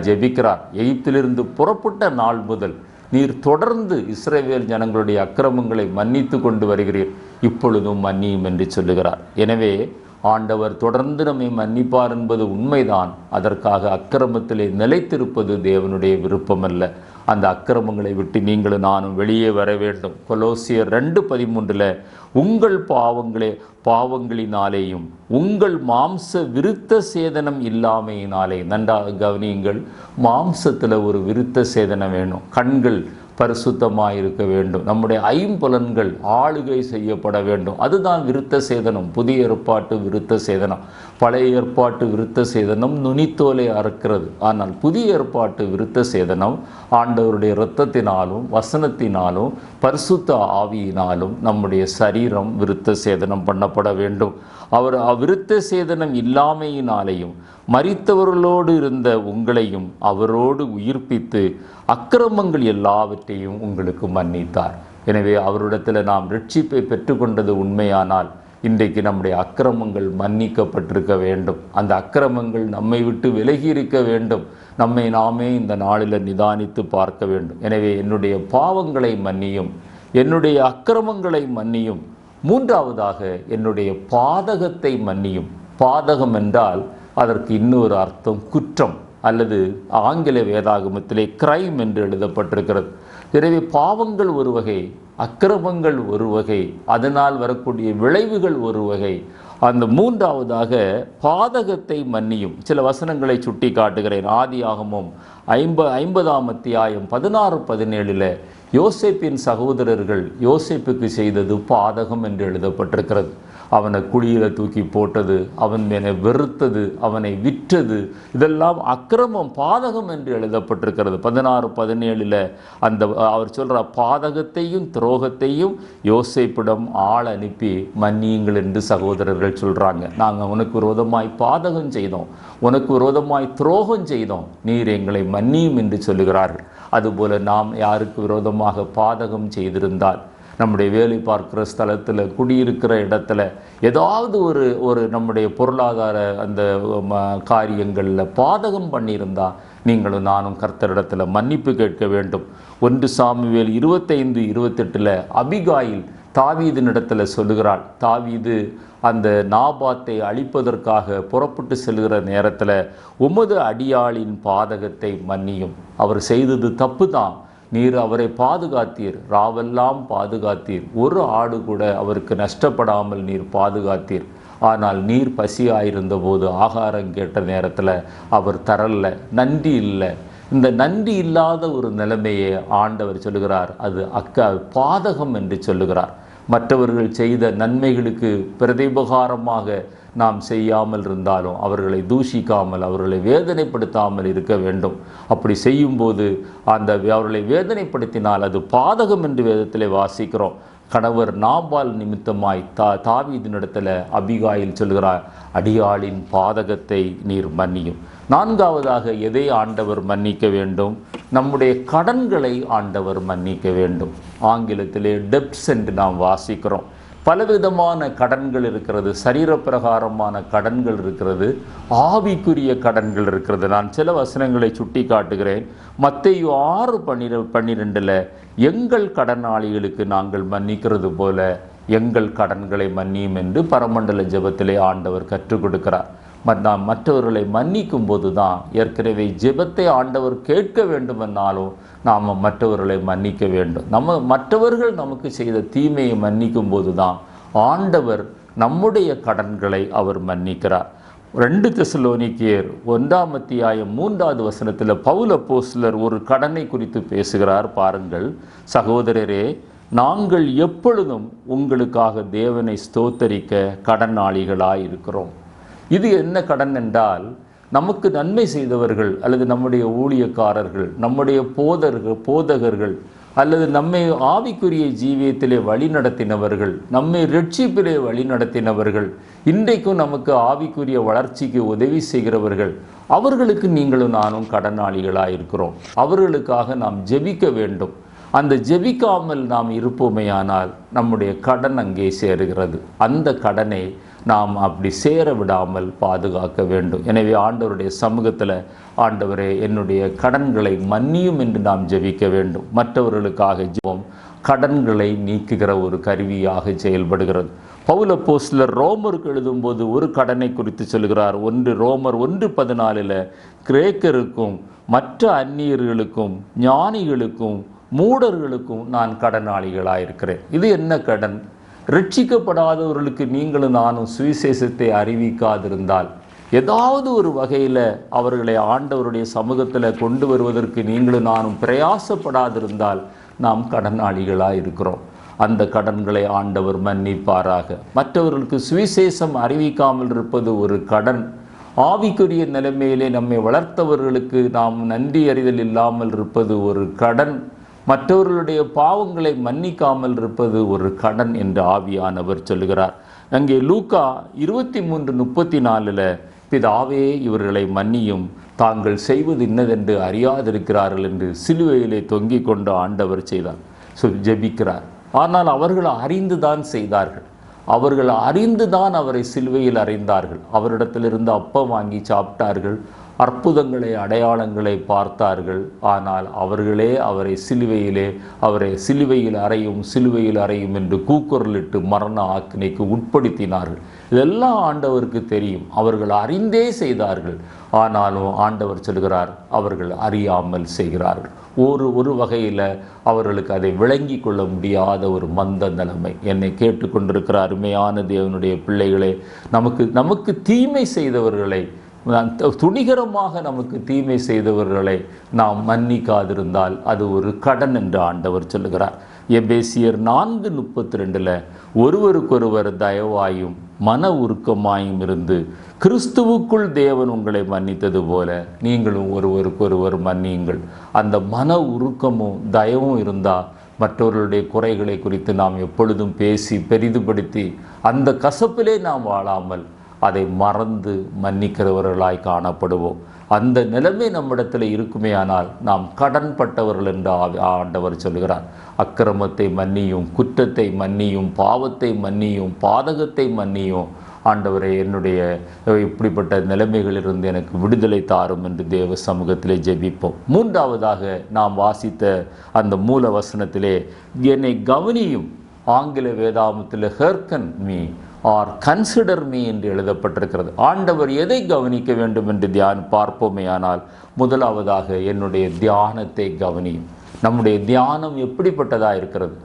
ஜெபிக்கிறார், எகிப்திலிருந்து புறப்பட்ட நாள் முதல் நீர் தொடர்ந்து இஸ்ரவேல் ஜனங்களுடைய அக்கிரமங்களை மன்னித்து கொண்டு வருகிறீர், இப்பொழுதும் மன்னியும் என்று சொல்லுகிறார். எனவே ஆண்டவர் தொடர்ந்து நம்மை மன்னிப்பார் என்பது உண்மைதான். அதற்காக அக்கிரமத்திலே நிலைத்திருப்பது தேவனுடைய விருப்பமல்ல. அந்த அக்கிரமங்களை விட்டு நீங்களும் நானும் வெளியே வர வேண்டும். கொலோசியர் 2:13 உங்கள் பாவங்களினாலேயும் உங்கள் மாம்ச விருத்த சேதனம் இல்லாமையினாலே. நன்றாக கவனியுங்கள், மாம்சத்தில் ஒரு விருத்த சேதனம் வேணும். கண்கள் பரிசுத்தமாக இருக்க வேண்டும். நம்முடைய ஐம்புலன்கள் ஆளுகை செய்யப்பட வேண்டும். அதுதான் விருத்த சேதனம். புதிய ஏற்பாட்டு விருத்த சேதனம். பழைய ஏற்பாட்டு விருத்த சேதனம் நுனித்தோலை அறுக்கிறது. ஆனால் புதிய ஏற்பாட்டு விருத்த சேதனம் ஆண்டவருடைய இரத்தத்தினாலும் வசனத்தினாலும் பரிசுத்த ஆவியினாலும் நம்முடைய சரீரம் விருத்த சேதனம் பண்ணப்பட வேண்டும். அவர் அவ்விருத்த சேதனம் இல்லாமையினாலேயும் மரித்தவர்களோடு இருந்த உங்களையும் அவரோடு உயிர்ப்பித்து அக்கிரமங்கள் எல்லாவற்றையும் உங்களுக்கு மன்னித்தார். எனவே அவரிடத்தில் நாம் ரட்சிப்பை பெற்றுக்கொண்டது உண்மையானால் இன்றைக்கு நம்முடைய அக்கிரமங்கள் மன்னிக்கப்பட்டிருக்க வேண்டும். அந்த அக்கிரமங்கள் நம்மை விட்டு விலகி இருக்க வேண்டும். நம்மை நாமே இந்த நாளில் நிதானித்து பார்க்க வேண்டும். எனவே என்னுடைய பாவங்களை மன்னியும், என்னுடைய அக்கிரமங்களை மன்னியும். மூன்றாவதாக என்னுடைய பாதகத்தை மன்னியும். பாதகம் என்றால் அதற்கு இன்னொரு அர்த்தம் குற்றம், அல்லது ஆங்கில வேதாகமத்திலே கிரைம் என்று எழுதப்பட்டிருக்கிறது. எனவே பாவங்கள் ஒரு வகை, அக்கிரமங்கள் ஒரு வகை, அதனால் வரக்கூடிய விளைவுகள் ஒரு வகை. அந்த மூன்றாவதாக பாதகத்தை மன்னியும். சில வசனங்களை சுட்டி காட்டுகிறேன். ஆதியாகமம் 50ஆம் அத்தியாயம் 16-17 யோசேப்பின் சகோதரர்கள் யோசேப்புக்கு செய்தது பாதகம் என்று எழுதப்பட்டிருக்கிறது. அவனை குழியில் தூக்கி போட்டது, அவன் மேலே வெறுத்தது, அவனை விற்றது, இதெல்லாம் அக்கிரமம், பாதகம் என்று எழுதப்பட்டிருக்கிறது. 16-17 அந்த அவர் சொல்கிற பாதகத்தையும் துரோகத்தையும் யோசேப்பிடம் ஆள் அனுப்பி மன்னியுங்கள் என்று சகோதரர்கள் சொல்கிறாங்க. நாங்கள் உனக்கு விரோதமாய் பாதகம் செய்தோம், உனக்கு விரோதமாய் துரோகம் செய்தோம், நீர் எங்களை மன்னியும் என்று சொல்லுகிறார்கள். அதுபோல் நாம் யாருக்கு விரோதமாக பாதகம் செய்திருந்தால், நம்முடைய வேலை பார்க்குற ஸ்தலத்தில், குடியிருக்கிற இடத்துல ஏதாவது ஒரு நம்முடைய பொருளாதார அந்த காரியங்களில் பாதகம் பண்ணியிருந்தால் நீங்களும் நானும் கர்த்தரிடத்தில் மன்னிப்பு கேட்க வேண்டும். 1 சாமுவேல் 25-28 அபிகாயில் தாவீதினிடத்தில் சொல்லுகிறாள். தாவீது அந்த நாபாத்தை அழிப்பதற்காக புறப்பட்டு செல்கிற நேரத்தில் உமது அடியாளின் பாதகத்தை மன்னியும். அவர் செய்தது தப்பு தான், நீர் அவரை பாதுகாத்தீர், ராவெல்லாம் பாதுகாத்தீர், ஒரு ஆடு கூட அவருக்கு நஷ்டப்படாமல் நீர் பாதுகாத்தீர். ஆனால் நீர் பசியாயிருந்த போது ஆகாரம் கேட்ட நேரத்தில் அவர் தரல, நன்றி இல்லை. இந்த நன்றி இல்லாத ஒரு நிலைமையை ஆண்டவர் சொல்லுகிறார், அது பாதகம் என்று சொல்லுகிறார். மற்றவர்கள் செய்த நன்மைகளுக்கு பிரதிபகாரமாக நாம் செய்யாமல் இருந்தாலும் அவர்களை தூஷிக்காமல், அவர்களை வேதனைப்படுத்தாமல் இருக்க வேண்டும். அப்படி செய்யும்போது அவர்களை வேதனைப்படுத்தினால் அது பாதகம் என்று வேதத்தில் வாசிக்கிறோம். கணவர் நாபால் நிமித்தமாய் தாவீதினிடத்தில் அபிகாயில் சொல்கிறார், அடியாளின் பாதகத்தை நீர் மன்னியும். நான்காவதாக எதை ஆண்டவர் மன்னிக்க வேண்டும்? நம்முடைய கடன்களை ஆண்டவர் மன்னிக்க வேண்டும். ஆங்கிலத்திலே டெப்ட்ஸ் என்று நாம் வாசிக்கிறோம். பலவிதமான கடன்கள் இருக்கிறது. சரீரப்பிரகாரமான கடன்கள் இருக்கிறது, ஆவிக்குரிய கடன்கள் இருக்கிறது. நான் சில வசனங்களை சுட்டி காட்டுகிறேன். மத்தேயு 6:12 எங்கள் கடனாளிகளுக்கு நாங்கள் மன்னிக்கிறது போல எங்கள் கடன்களை மன்னியும் என்று பரமண்டல ஜெபத்திலே ஆண்டவர் கற்றுக் கொடுக்கிறார். நாம் மற்றவர்களை மன்னிக்கும் போது தான், ஏற்கனவே ஜெபத்தை ஆண்டவர் கேட்க வேண்டுமென்னாலும் நாம் மற்றவர்களை மன்னிக்க வேண்டும். மற்றவர்கள் நமக்கு செய்த தீமையை மன்னிக்கும் போது தான் ஆண்டவர் நம்முடைய கடன்களை அவர் மன்னிக்கிறார். 2 தெசலோனிக்கேயர் 1ஆம் அத்தியாயம் 3வது வசனத்தில் பவுல் அப்போஸ்தலர் ஒரு கடனை குறித்து பேசுகிறார். பாருங்கள், சகோதரரே, நாங்கள் எப்பொழுதும் உங்களுக்காக தேவனை ஸ்தோத்தரிக்க கடனாளிகளாய் இருக்கிறோம். இது என்ன கடன் என்றால், நமக்கு நன்மை செய்தவர்கள் அல்லது நம்முடைய ஊழியக்காரர்கள், நம்முடைய போதகர்கள் அல்லது நம்மை ஆவிக்குரிய ஜீவியத்திலே வழி நடத்தினவர்கள், நம்மை ரட்சிப்பிலே வழி நடத்தினவர்கள், இன்றைக்கும் நமக்கு ஆவிக்குரிய வளர்ச்சிக்கு உதவி செய்கிறவர்கள், அவர்களுக்கு நீங்களும் நானும் கடனாளிகளாக இருக்கிறோம். அவர்களுக்காக நாம் ஜெபிக்க வேண்டும். அந்த ஜெபிக்காமல் நாம் இருப்போமேயானால் நம்முடைய கடன் அங்கே சேருகிறது. அந்த கடனை நாம் அப்படி சேர விடாமல் பாதுகாக்க வேண்டும். எனவே ஆண்டவருடைய சமூகத்தில், ஆண்டவரே என்னுடைய கடன்களை மன்னியும் என்று நாம் ஜெபிக்க வேண்டும். மற்றவர்களுக்காக ஜெபம் கடன்களை நீக்குகிற ஒரு கருவியாக செயல்படுகிறது. பவுல் அப்போஸ்தலர் ரோமருக்கு எழுதும்போது ஒரு கடனை குறித்து சொல்கிறார். ரோமர் 1:14 கிரேக்கருக்கும் மற்ற அந்நியர்களுக்கும் ஞானிகளுக்கும் மூடர்களுக்கும் நான் கடனாளிகளாயிருக்கிறேன். இது என்ன கடன்? ரட்சிக்கப்படாதவர்களுக்கு நீங்களும் நானும் சுவிசேஷத்தை அறிவிக்காதிருந்தால், ஏதாவது ஒரு வகையில் அவர்களை ஆண்டவருடைய சமூகத்தில் கொண்டு வருவதற்கு நீங்களும் நானும் பிரயாசப்படாதிருந்தால் நாம் கடனாளிகளாக இருக்கிறோம். அந்த கடன்களை ஆண்டவர் மன்னிப்பாராக. மற்றவர்களுக்கு சுவிசேஷம் அறிவிக்காமல் இருப்பது ஒரு கடன். ஆவிக்குரிய நிலைமையிலே நம்மை வளர்த்தவர்களுக்கு நாம் நன்றி அறிதல் இல்லாமல் இருப்பது ஒரு கடன். மற்றவர்களுடைய பாவங்களை மன்னிக்காமல் இருப்பது ஒரு கடன் என்று ஆவியானவர் சொல்கிறார். அங்கே லூக்கா 23:34 பிதாவே இவர்களை மன்னியும், தாங்கள் செய்வது இன்னதென்று அறியாதிருக்கிறார்கள் என்று சிலுவையிலே தொங்கிக் கொண்டு ஆண்டவர் செய்தார் ஜெபிக்கிறார். ஆனால் அவர்கள் அறிந்துதான் செய்தார்கள். அவர்கள் அறிந்துதான் அவரை சிலுவையில் அறைந்தார்கள். அவரிடத்திலிருந்து அப்பம் வாங்கி சாப்பிட்டார்கள், அற்புதங்களை அடையாளங்களை பார்த்தார்கள். ஆனால் அவர்களே அவரை சிலுவையில் அறையும் என்று கூக்குரலிட்டு மரண ஆக்கினைக்கு உட்படுத்தினார்கள். இதெல்லாம் ஆண்டவருக்கு தெரியும். அவர்கள் அறிந்தே செய்தார்கள். ஆனாலும் ஆண்டவர் சொல்கிறார், அவர்கள் அறியாமல் செய்கிறார்கள். ஒரு வகையில் அவர்களுக்கு அதை விளங்கி கொள்ள முடியாத ஒரு மந்த நிலைமை. என்னை கேட்டுக்கொண்டிருக்கிற அருமையான தேவனுடைய பிள்ளைகளே, நமக்கு தீமை செய்தவர்களை, துணிகரமாக நமக்கு தீமை செய்தவர்களை நாம் மன்னிக்காதிருந்தால் அது ஒரு கடன் என்று ஆண்டவர் சொல்லுகிறார். எபேசியர் 4:32 ஒருவருக்கொருவர் தயவாயும் மன உருக்கமாயும் இருந்து கிறிஸ்துவுக்குள் தேவன் உங்களை மன்னித்தது போல நீங்களும் ஒருவருக்கொருவர் மன்னியுங்கள். அந்த மன உருக்கமும் தயவும் இருந்தால் மற்றவர்களுடைய குறைகளை குறித்து நாம் எப்பொழுதும் பேசி பெரிதுபடுத்தி அந்த கசப்பிலே நாம் வாழாமல் அதை மறந்து மன்னிக்கிறவர்களாய் காணப்படுவோம். அந்த நிலைமை நம்மிடத்தில் இருக்குமே ஆனால் நாம் கடன்பட்டவர்கள் என்று ஆண்டவர் சொல்கிறார். அக்கிரமத்தை மன்னியும், குற்றத்தை மன்னியும், பாவத்தை மன்னியும், பாதகத்தை மன்னியும். ஆண்டவரை என்னுடைய இப்படிப்பட்ட நிலைமைகளிலிருந்து எனக்கு விடுதலை தாரும் என்று தேவ சமூகத்திலே ஜெபிப்போம். மூன்றாவதாக நாம் வாசித்த அந்த மூல வசனத்திலே என்னை கவனியும், ஆங்கில வேதாமத்தில் ஹெர்கன் மீ ஆர் கன்சிடர் மீ என்று எழுதப்பட்டிருக்கிறது. ஆண்டவர் எதை கவனிக்க வேண்டும் என்று பார்ப்போமே ஆனால், முதலாவதாக என்னுடைய தியானத்தை கவனியும். நம்முடைய தியானம் எப்படிப்பட்டதாக இருக்கிறது?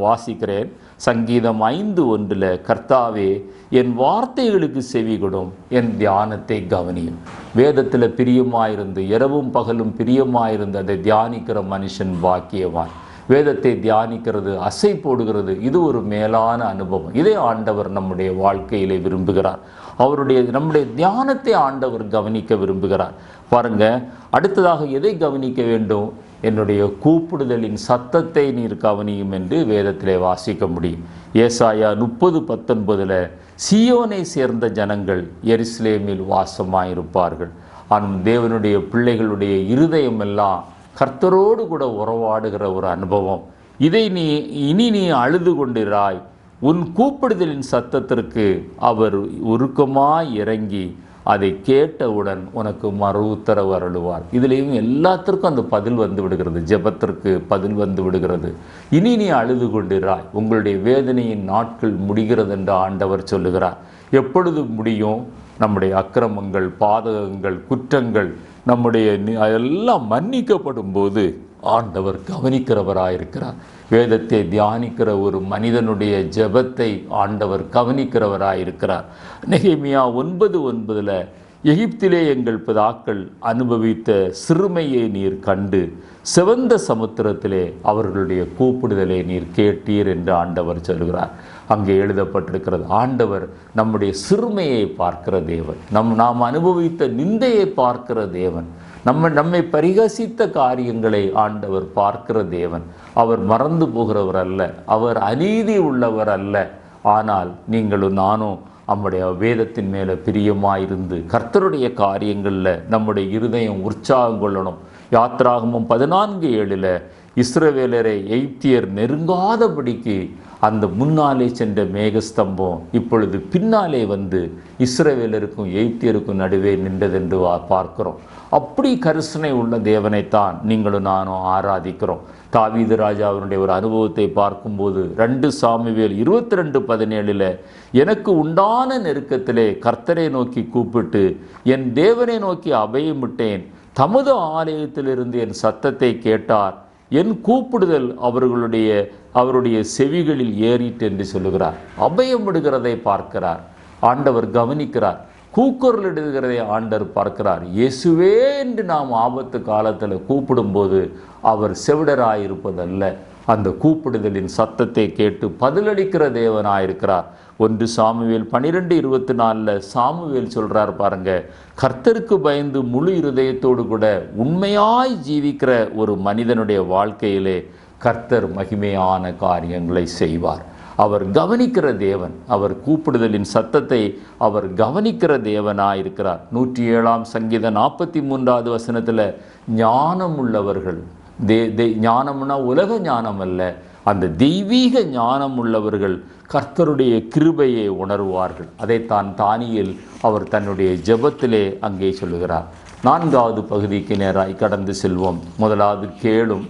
வாசிக்கிறேன். சங்கீதம் 5:1 கர்த்தாவே என் வார்த்தைகளுக்கு செவிகொடும், என் தியானத்தை கவனியும். வேதத்தில் பிரியமாயிருந்து இரவும் பகலும் பிரியமாயிருந்து அதை தியானிக்கிற மனுஷன் பாக்கியவான். வேதத்தை தியானிக்கிறது, அசை போடுகிறது, இது ஒரு மேலான அனுபவம். இதை ஆண்டவர் நம்முடைய வாழ்க்கையிலே விரும்புகிறார். நம்முடைய தியானத்தை ஆண்டவர் கவனிக்க விரும்புகிறார். பாருங்க, அடுத்ததாக எதை கவனிக்க வேண்டும்? என்னுடைய கூப்பிடுதலின் சத்தத்தை நீர் கவனியும் என்று வேதத்திலே வாசிக்க முடியும். ஏசாயா 30:19 சீயோனை சேர்ந்த ஜனங்கள் எருசலேமில் வாசமாயிருப்பார்கள். ஆனால் தேவனுடைய பிள்ளைகளுடைய இருதயம் எல்லாம் கர்த்தரோடு கூட உறவாடுகிற ஒரு அனுபவம். இதை நீ அழுது கொண்டிராய். உன் கூப்பிடுதலின் சத்தத்திற்கு அவர் உருக்கமாய் இறங்கி அதை கேட்டவுடன் உனக்கு மறு உத்தரவு அருளுவார். இதுலேயும் எல்லாத்திற்கும் அந்த பதில் வந்து விடுகிறது. ஜெபத்திற்கு பதில் வந்து விடுகிறது. இனி நீ அழுது கொண்டிராய், உங்களுடைய வேதனையின் நாட்கள் முடிகிறது என்று ஆண்டவர் சொல்லுகிறார். எப்பொழுது முடியும்? நம்முடைய அக்கிரமங்கள், பாதகங்கள், குற்றங்கள் நம்முடைய எல்லாம் மன்னிக்கப்படும் போது ஆண்டவர் கவனிக்கிறவராயிருக்கிறார். வேதத்தை தியானிக்கிற ஒரு மனிதனுடைய ஜெபத்தை ஆண்டவர் கவனிக்கிறவராயிருக்கிறார். நெகேமியா 9:9 எகிப்திலே எங்கள் பிதாக்கள் அனுபவித்த சிறுமையை நீர் கண்டு சிவந்த சமுத்திரத்திலே அவர்களுடைய கூப்பிடுதலை நீர் கேட்டீர் என்று ஆண்டவர் சொல்கிறார். அங்கே எழுதப்பட்டிருக்கிறது, ஆண்டவர் நம்முடைய சிறுமையை பார்க்கிற தேவன், நாம் அனுபவித்த நிந்தையை பார்க்கிற தேவன், நம்மை பரிகசித்த காரியங்களை ஆண்டவர் பார்க்கிற தேவன். அவர் மறந்து போகிறவர் அல்ல, அவர் அநீதி உள்ளவர் அல்ல. ஆனால் நீங்களும் நானும் நம்முடைய வேதத்தின் மேலே பிரியமாயிருந்து கர்த்தருடைய காரியங்களில் நம்முடைய இருதயம் உற்சாகம் கொள்ளணும். யாத்திராகமம் 14:7 இஸ்ரவேலரை எகிப்தியர் நெருங்காதபடிக்கு அந்த முன்னாலே சென்ற மேகஸ்தம்பம் இப்பொழுது பின்னாலே வந்து இஸ்ரவேலருக்கும் எகிப்தியருக்கும் நடுவே நின்றதென்று பார்க்கிறோம். அப்படி கரிசனை உள்ள தேவனைத்தான் நீங்களும் நானும் ஆராதிக்கிறோம். தாவீது ராஜாவினுடைய ஒரு அனுபவத்தை பார்க்கும்போது 2 சாமுவேல் 22:17 எனக்கு உண்டான நெருக்கத்திலே கர்த்தரை நோக்கி கூப்பிட்டு என் தேவனை நோக்கி அபயமிட்டேன், தமது ஆலயத்திலிருந்து என் சத்தத்தை கேட்டார், என் கூப்பிடுதல் அவருடைய செவிகளில் ஏறிட்டு என்று சொல்லுகிறார். அபயமிடுகிறதை பார்க்கிறார், ஆண்டவர் கவனிக்கிறார். கூக்குரலிடுகிறதை ஆண்டவர் பார்க்கிறார். இயேசுவே என்று நாம் ஆபத்து காலத்தில் கூப்பிடும்போது அவர் செவிடராயிருப்பதல்ல, அந்த கூப்பிடுதலின் சத்தத்தை கேட்டு பதிலளிக்கிற தேவனாயிருக்கிறார். 1 சாமுவேல் 12:24 சாமுவேல் சொல்றார் பாருங்க, கர்த்தருக்கு பயந்து முழு இருதயத்தோடு கூட உண்மையாய் ஜீவிக்கிற ஒரு மனிதனுடைய வாழ்க்கையிலே கர்த்தர் மகிமையான காரியங்களை செய்வார். அவர் கவனிக்கிற தேவன், அவர் கூப்பிடுதலின் சத்தத்தை அவர் கவனிக்கிற தேவனாயிருக்கிறார். 107ஆம் சங்கீதம் 43வது வசனத்தில் ஞானம் உள்ளவர்கள், ஞானம்னா உலக ஞானம் அல்ல, அந்த தெய்வீக ஞானம் உள்ளவர்கள் கர்த்தருடைய கிருபையை உணர்வார்கள். அதைத்தான் தானியேல் அவர் தன்னுடைய ஜெபத்திலே அங்கே சொல்லுகிறார். 4வது பகுதிக்கு நேராய் கடந்து செல்வோம். முதலாவது கேளும்,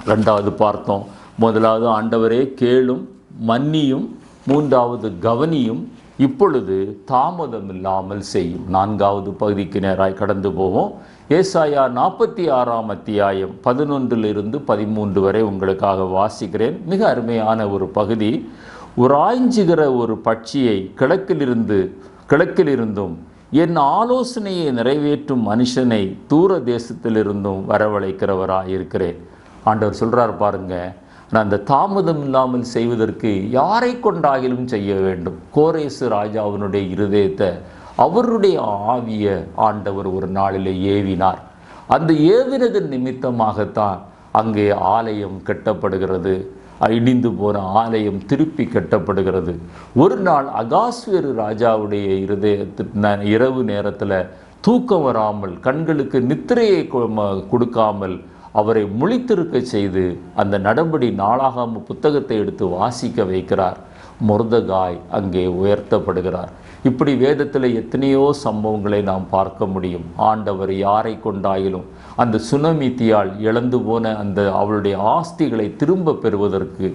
ரெண்டாவது பார்த்தோம். முதலாவது ஆண்டவரே கேளும் மன்னியும், 3வது கவனியும், இப்பொழுது தாமதம் இல்லாமல் செய்யும். 4வது பகுதிக்கு நேராய் கடந்து போவோம். ஏசாயா 46ஆம் அத்தியாயம் 11-13 வரை உங்களுக்காக வாசிக்கிறேன். மிக அருமையான ஒரு பகுதி. உராய்ஞ்சுகிற ஒரு பட்சியை கிழக்கிலிருந்தும் என் ஆலோசனையை நிறைவேற்றும் மனுஷனை தூர தேசத்திலிருந்தும் வரவழைக்கிறவராயிருக்கிறேன். ஆண்டவர் சொல்றார் பாருங்க, நான் அந்த தாமதம் இல்லாமல் செய்வதற்கு யாரை கொண்டாகிலும் செய்ய வேண்டும். கோரேசு ராஜாவினுடைய இருதயத்தை, அவருடைய ஆவிய ஆண்டவர் ஒரு நாளிலே ஏவினார். அந்த ஏவினதன் நிமித்தமாகத்தான் அங்கே ஆலயம் கட்டப்படுகிறது. இடிந்து போன ஆலயம் திருப்பி கட்டப்படுகிறது. ஒரு நாள் அகாஸ்வேரு ராஜாவுடைய இரவு நேரத்தில் தூக்கம் வராமல், கண்களுக்கு நித்திரையை கொடுக்காமல் அவரை முழித்திருக்க செய்து அந்த நடபடி நாளாகம புத்தகத்தை எடுத்து வாசிக்க வைக்கிறார். மொர்தெகாய் அங்கே உயர்த்தப்படுகிறார். இப்படி வேதத்தில் எத்தனையோ சம்பவங்களை நாம் பார்க்க முடியும். ஆண்டவர் யாரை கொண்டாயிலும் அந்த சுனமித்தியால் இழந்து போன அவளுடைய ஆஸ்திகளை திரும்ப பெறுவதற்கு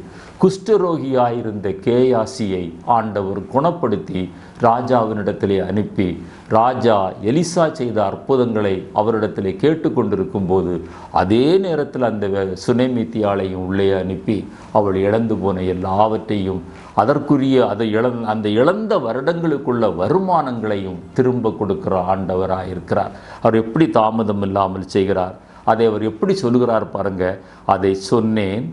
குஷ்டரோகியாயிருந்த கேயாசியை ஆண்டவர் குணப்படுத்தி ராஜாவினிடத்திலே அனுப்பி, ராஜா எலிசா செய்த அற்புதங்களை அவரிடத்திலே கேட்டுக்கொண்டிருக்கும் போது அதே நேரத்தில் அந்த சுனமித்தியாளையும் உள்ளே அனுப்பி அவள் இழந்து போன எல்லாவற்றையும் அதற்குரிய அந்த இழந்த வருடங்களுக்குள்ள வருமானங்களையும் திரும்ப கொடுக்கிற ஆண்டவராயிருக்கிறார். அவர் எப்படி தாமதம் இல்லாமல் செய்கிறார், அதை அவர் எப்படி சொல்லுகிறார் பாருங்க. அதை சொன்னேன்,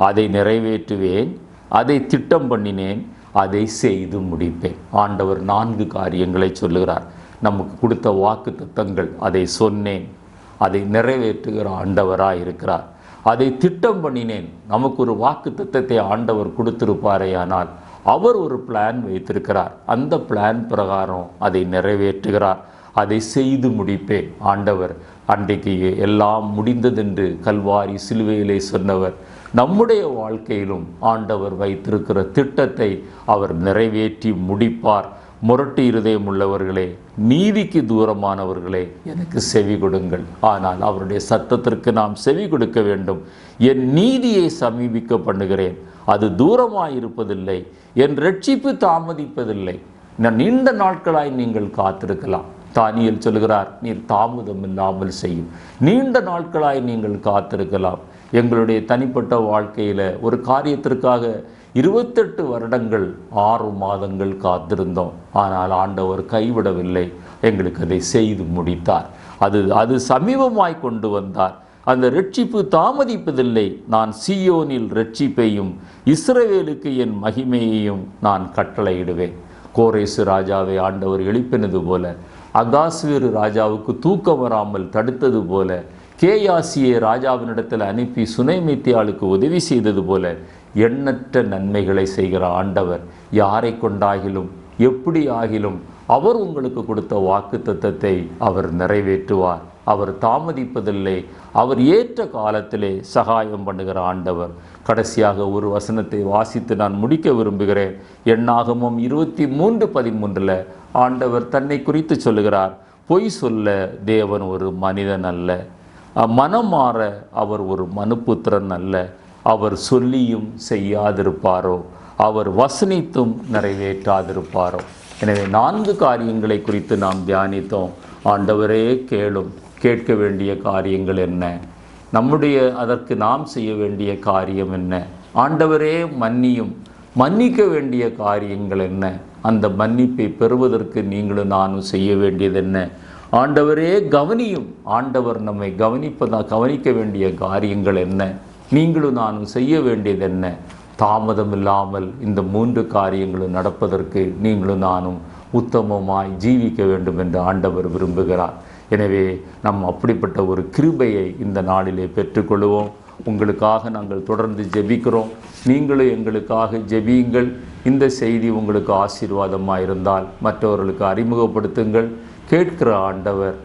அதை நிறைவேற்றுவேன், அதை திட்டம் பண்ணினேன், அதை செய்து முடிப்பேன். ஆண்டவர் 4 காரியங்களை சொல்லுகிறார். நமக்கு கொடுத்த வாக்கு தத்தங்கள், அதை சொன்னேன், அதை நிறைவேற்றுகிற ஆண்டவராக இருக்கிறார். அதை திட்டம் பண்ணினேன். நமக்கு ஒரு வாக்கு தத்தத்தை ஆண்டவர் கொடுத்திருப்பாரே, ஆனால் அவர் ஒரு பிளான் வைத்திருக்கிறார். அந்த பிளான் பிரகாரம் அதை நிறைவேற்றுகிறார். அதை செய்து முடிப்பேன். ஆண்டவர் அன்றைக்கு எல்லாம் முடிந்ததென்று கல்வாரி சிலுவையிலே சொன்னவர் நம்முடைய வாழ்க்கையிலும் ஆண்டவர் வைத்திருக்கிற திட்டத்தை அவர் நிறைவேற்றி முடிப்பார். முரட்டு இருதயம் உள்ளவர்களே, நீதிக்கு தூரமானவர்களே, எனக்கு செவி கொடுங்கள். ஆனால் அவருடைய சத்தத்திற்கு நாம் செவி கொடுக்க வேண்டும். என் நீதியை சமீபிக்க பண்ணுகிறேன், அது தூரமாயிருப்பதில்லை, என் ரட்சிப்பு தாமதிப்பதில்லை. நான் நீண்ட நாட்களாய் நீங்கள் காத்திருக்கலாம். தானியேல் சொல்கிறார், நீர் தாமதம் இல்லாமல் செய்யும். நீண்ட நாட்களாய் நீங்கள் காத்திருக்கலாம். எங்களுடைய தனிப்பட்ட வாழ்க்கையில் ஒரு காரியத்திற்காக 28 வருடங்கள் 6 மாதங்கள் காத்திருந்தோம். ஆனால் ஆண்டவர் கைவிடவில்லை, எங்களுக்கு அதை செய்து முடித்தார். அது சமீபமாய் கொண்டு வந்தார். அந்த ரட்சிப்பு தாமதிப்பதில்லை. நான் சீயோனில் ரட்சிப்பையும் இஸ்ரவேலுக்கு என் மகிமையையும் நான் கட்டளையிடுவேன். கோரேசு ராஜாவை ஆண்டவர் எழுப்பினது போல, அகாஸ்வேரு ராஜாவுக்கு தூக்கம் வராமல் தடுத்தது போல, கேயாசியை ராஜாவினிடத்தில் அனுப்பி சுனைமித்தியாளுக்கு உதவி செய்தது போல எண்ணற்ற நன்மைகளை செய்கிற ஆண்டவர் யாரை கொண்டாகிலும் எப்படி ஆகிலும் அவர் உங்களுக்கு கொடுத்த வாக்கு தத்தத்தை அவர் நிறைவேற்றுவார். அவர் தாமதிப்பதில்லை. அவர் ஏற்ற காலத்திலே சகாயம் பண்ணுகிற ஆண்டவர். கடைசியாக ஒரு வசனத்தை வாசித்து நான் முடிக்க விரும்புகிறேன். எண்ணாகமம் 23:13 ஆண்டவர் தன்னை குறித்து சொல்லுகிறார். பொய் சொல்ல தேவன் ஒரு மனிதன் அல்ல, மனம் மாற அவர் ஒரு மனுப்புத்திரன் அல்ல. அவர் சொல்லியும் செய்யாதிருப்பாரோ, அவர் வசனித்தும் நிறைவேற்றாதிருப்பாரோ. எனவே 4 காரியங்களை குறித்து நாம் தியானித்தோம். ஆண்டவரே கேளும். கேட்க வேண்டிய காரியங்கள் என்ன? அதற்கு நாம் செய்ய வேண்டிய காரியம் என்ன? ஆண்டவரே மன்னியும். மன்னிக்க வேண்டிய காரியங்கள் என்ன? அந்த மன்னிப்பை பெறுவதற்கு நீங்களும் நானும் செய்ய வேண்டியது என்ன? ஆண்டவரே கவனியும். ஆண்டவர் நம்மை கவனிக்க வேண்டிய காரியங்கள் என்ன? நீங்களும் நானும் செய்ய வேண்டியது என்ன? தாமதம் இல்லாமல் இந்த 3 காரியங்களும் நடப்பதற்கு நீங்களும் நானும் உத்தமமாய் ஜீவிக்க வேண்டும் என்று ஆண்டவர் விரும்புகிறார். எனவே நாம் அப்படிப்பட்ட ஒரு கிருபையை இந்த நாளிலே பெற்றுக்கொள்வோம். உங்களுக்காக நாங்கள் தொடர்ந்து ஜெபிக்கிறோம். நீங்களும் எங்களுக்காக ஜெபியுங்கள். இந்த செய்தி உங்களுக்கு ஆசீர்வாதமாக இருந்தால் மற்றவர்களுக்கு அறிமுகப்படுத்துங்கள். கேட்கிற ஆண்டவர்,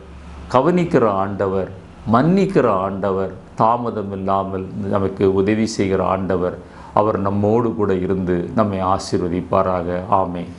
கவனிக்கிற ஆண்டவர், மன்னிக்கிற ஆண்டவர், தாமதம் இல்லாமல் நமக்கு உதவி செய்கிற ஆண்டவர், அவர் நம்மோடு கூட இருந்து நம்மை ஆசீர்வதிப்பாராக. ஆமென்.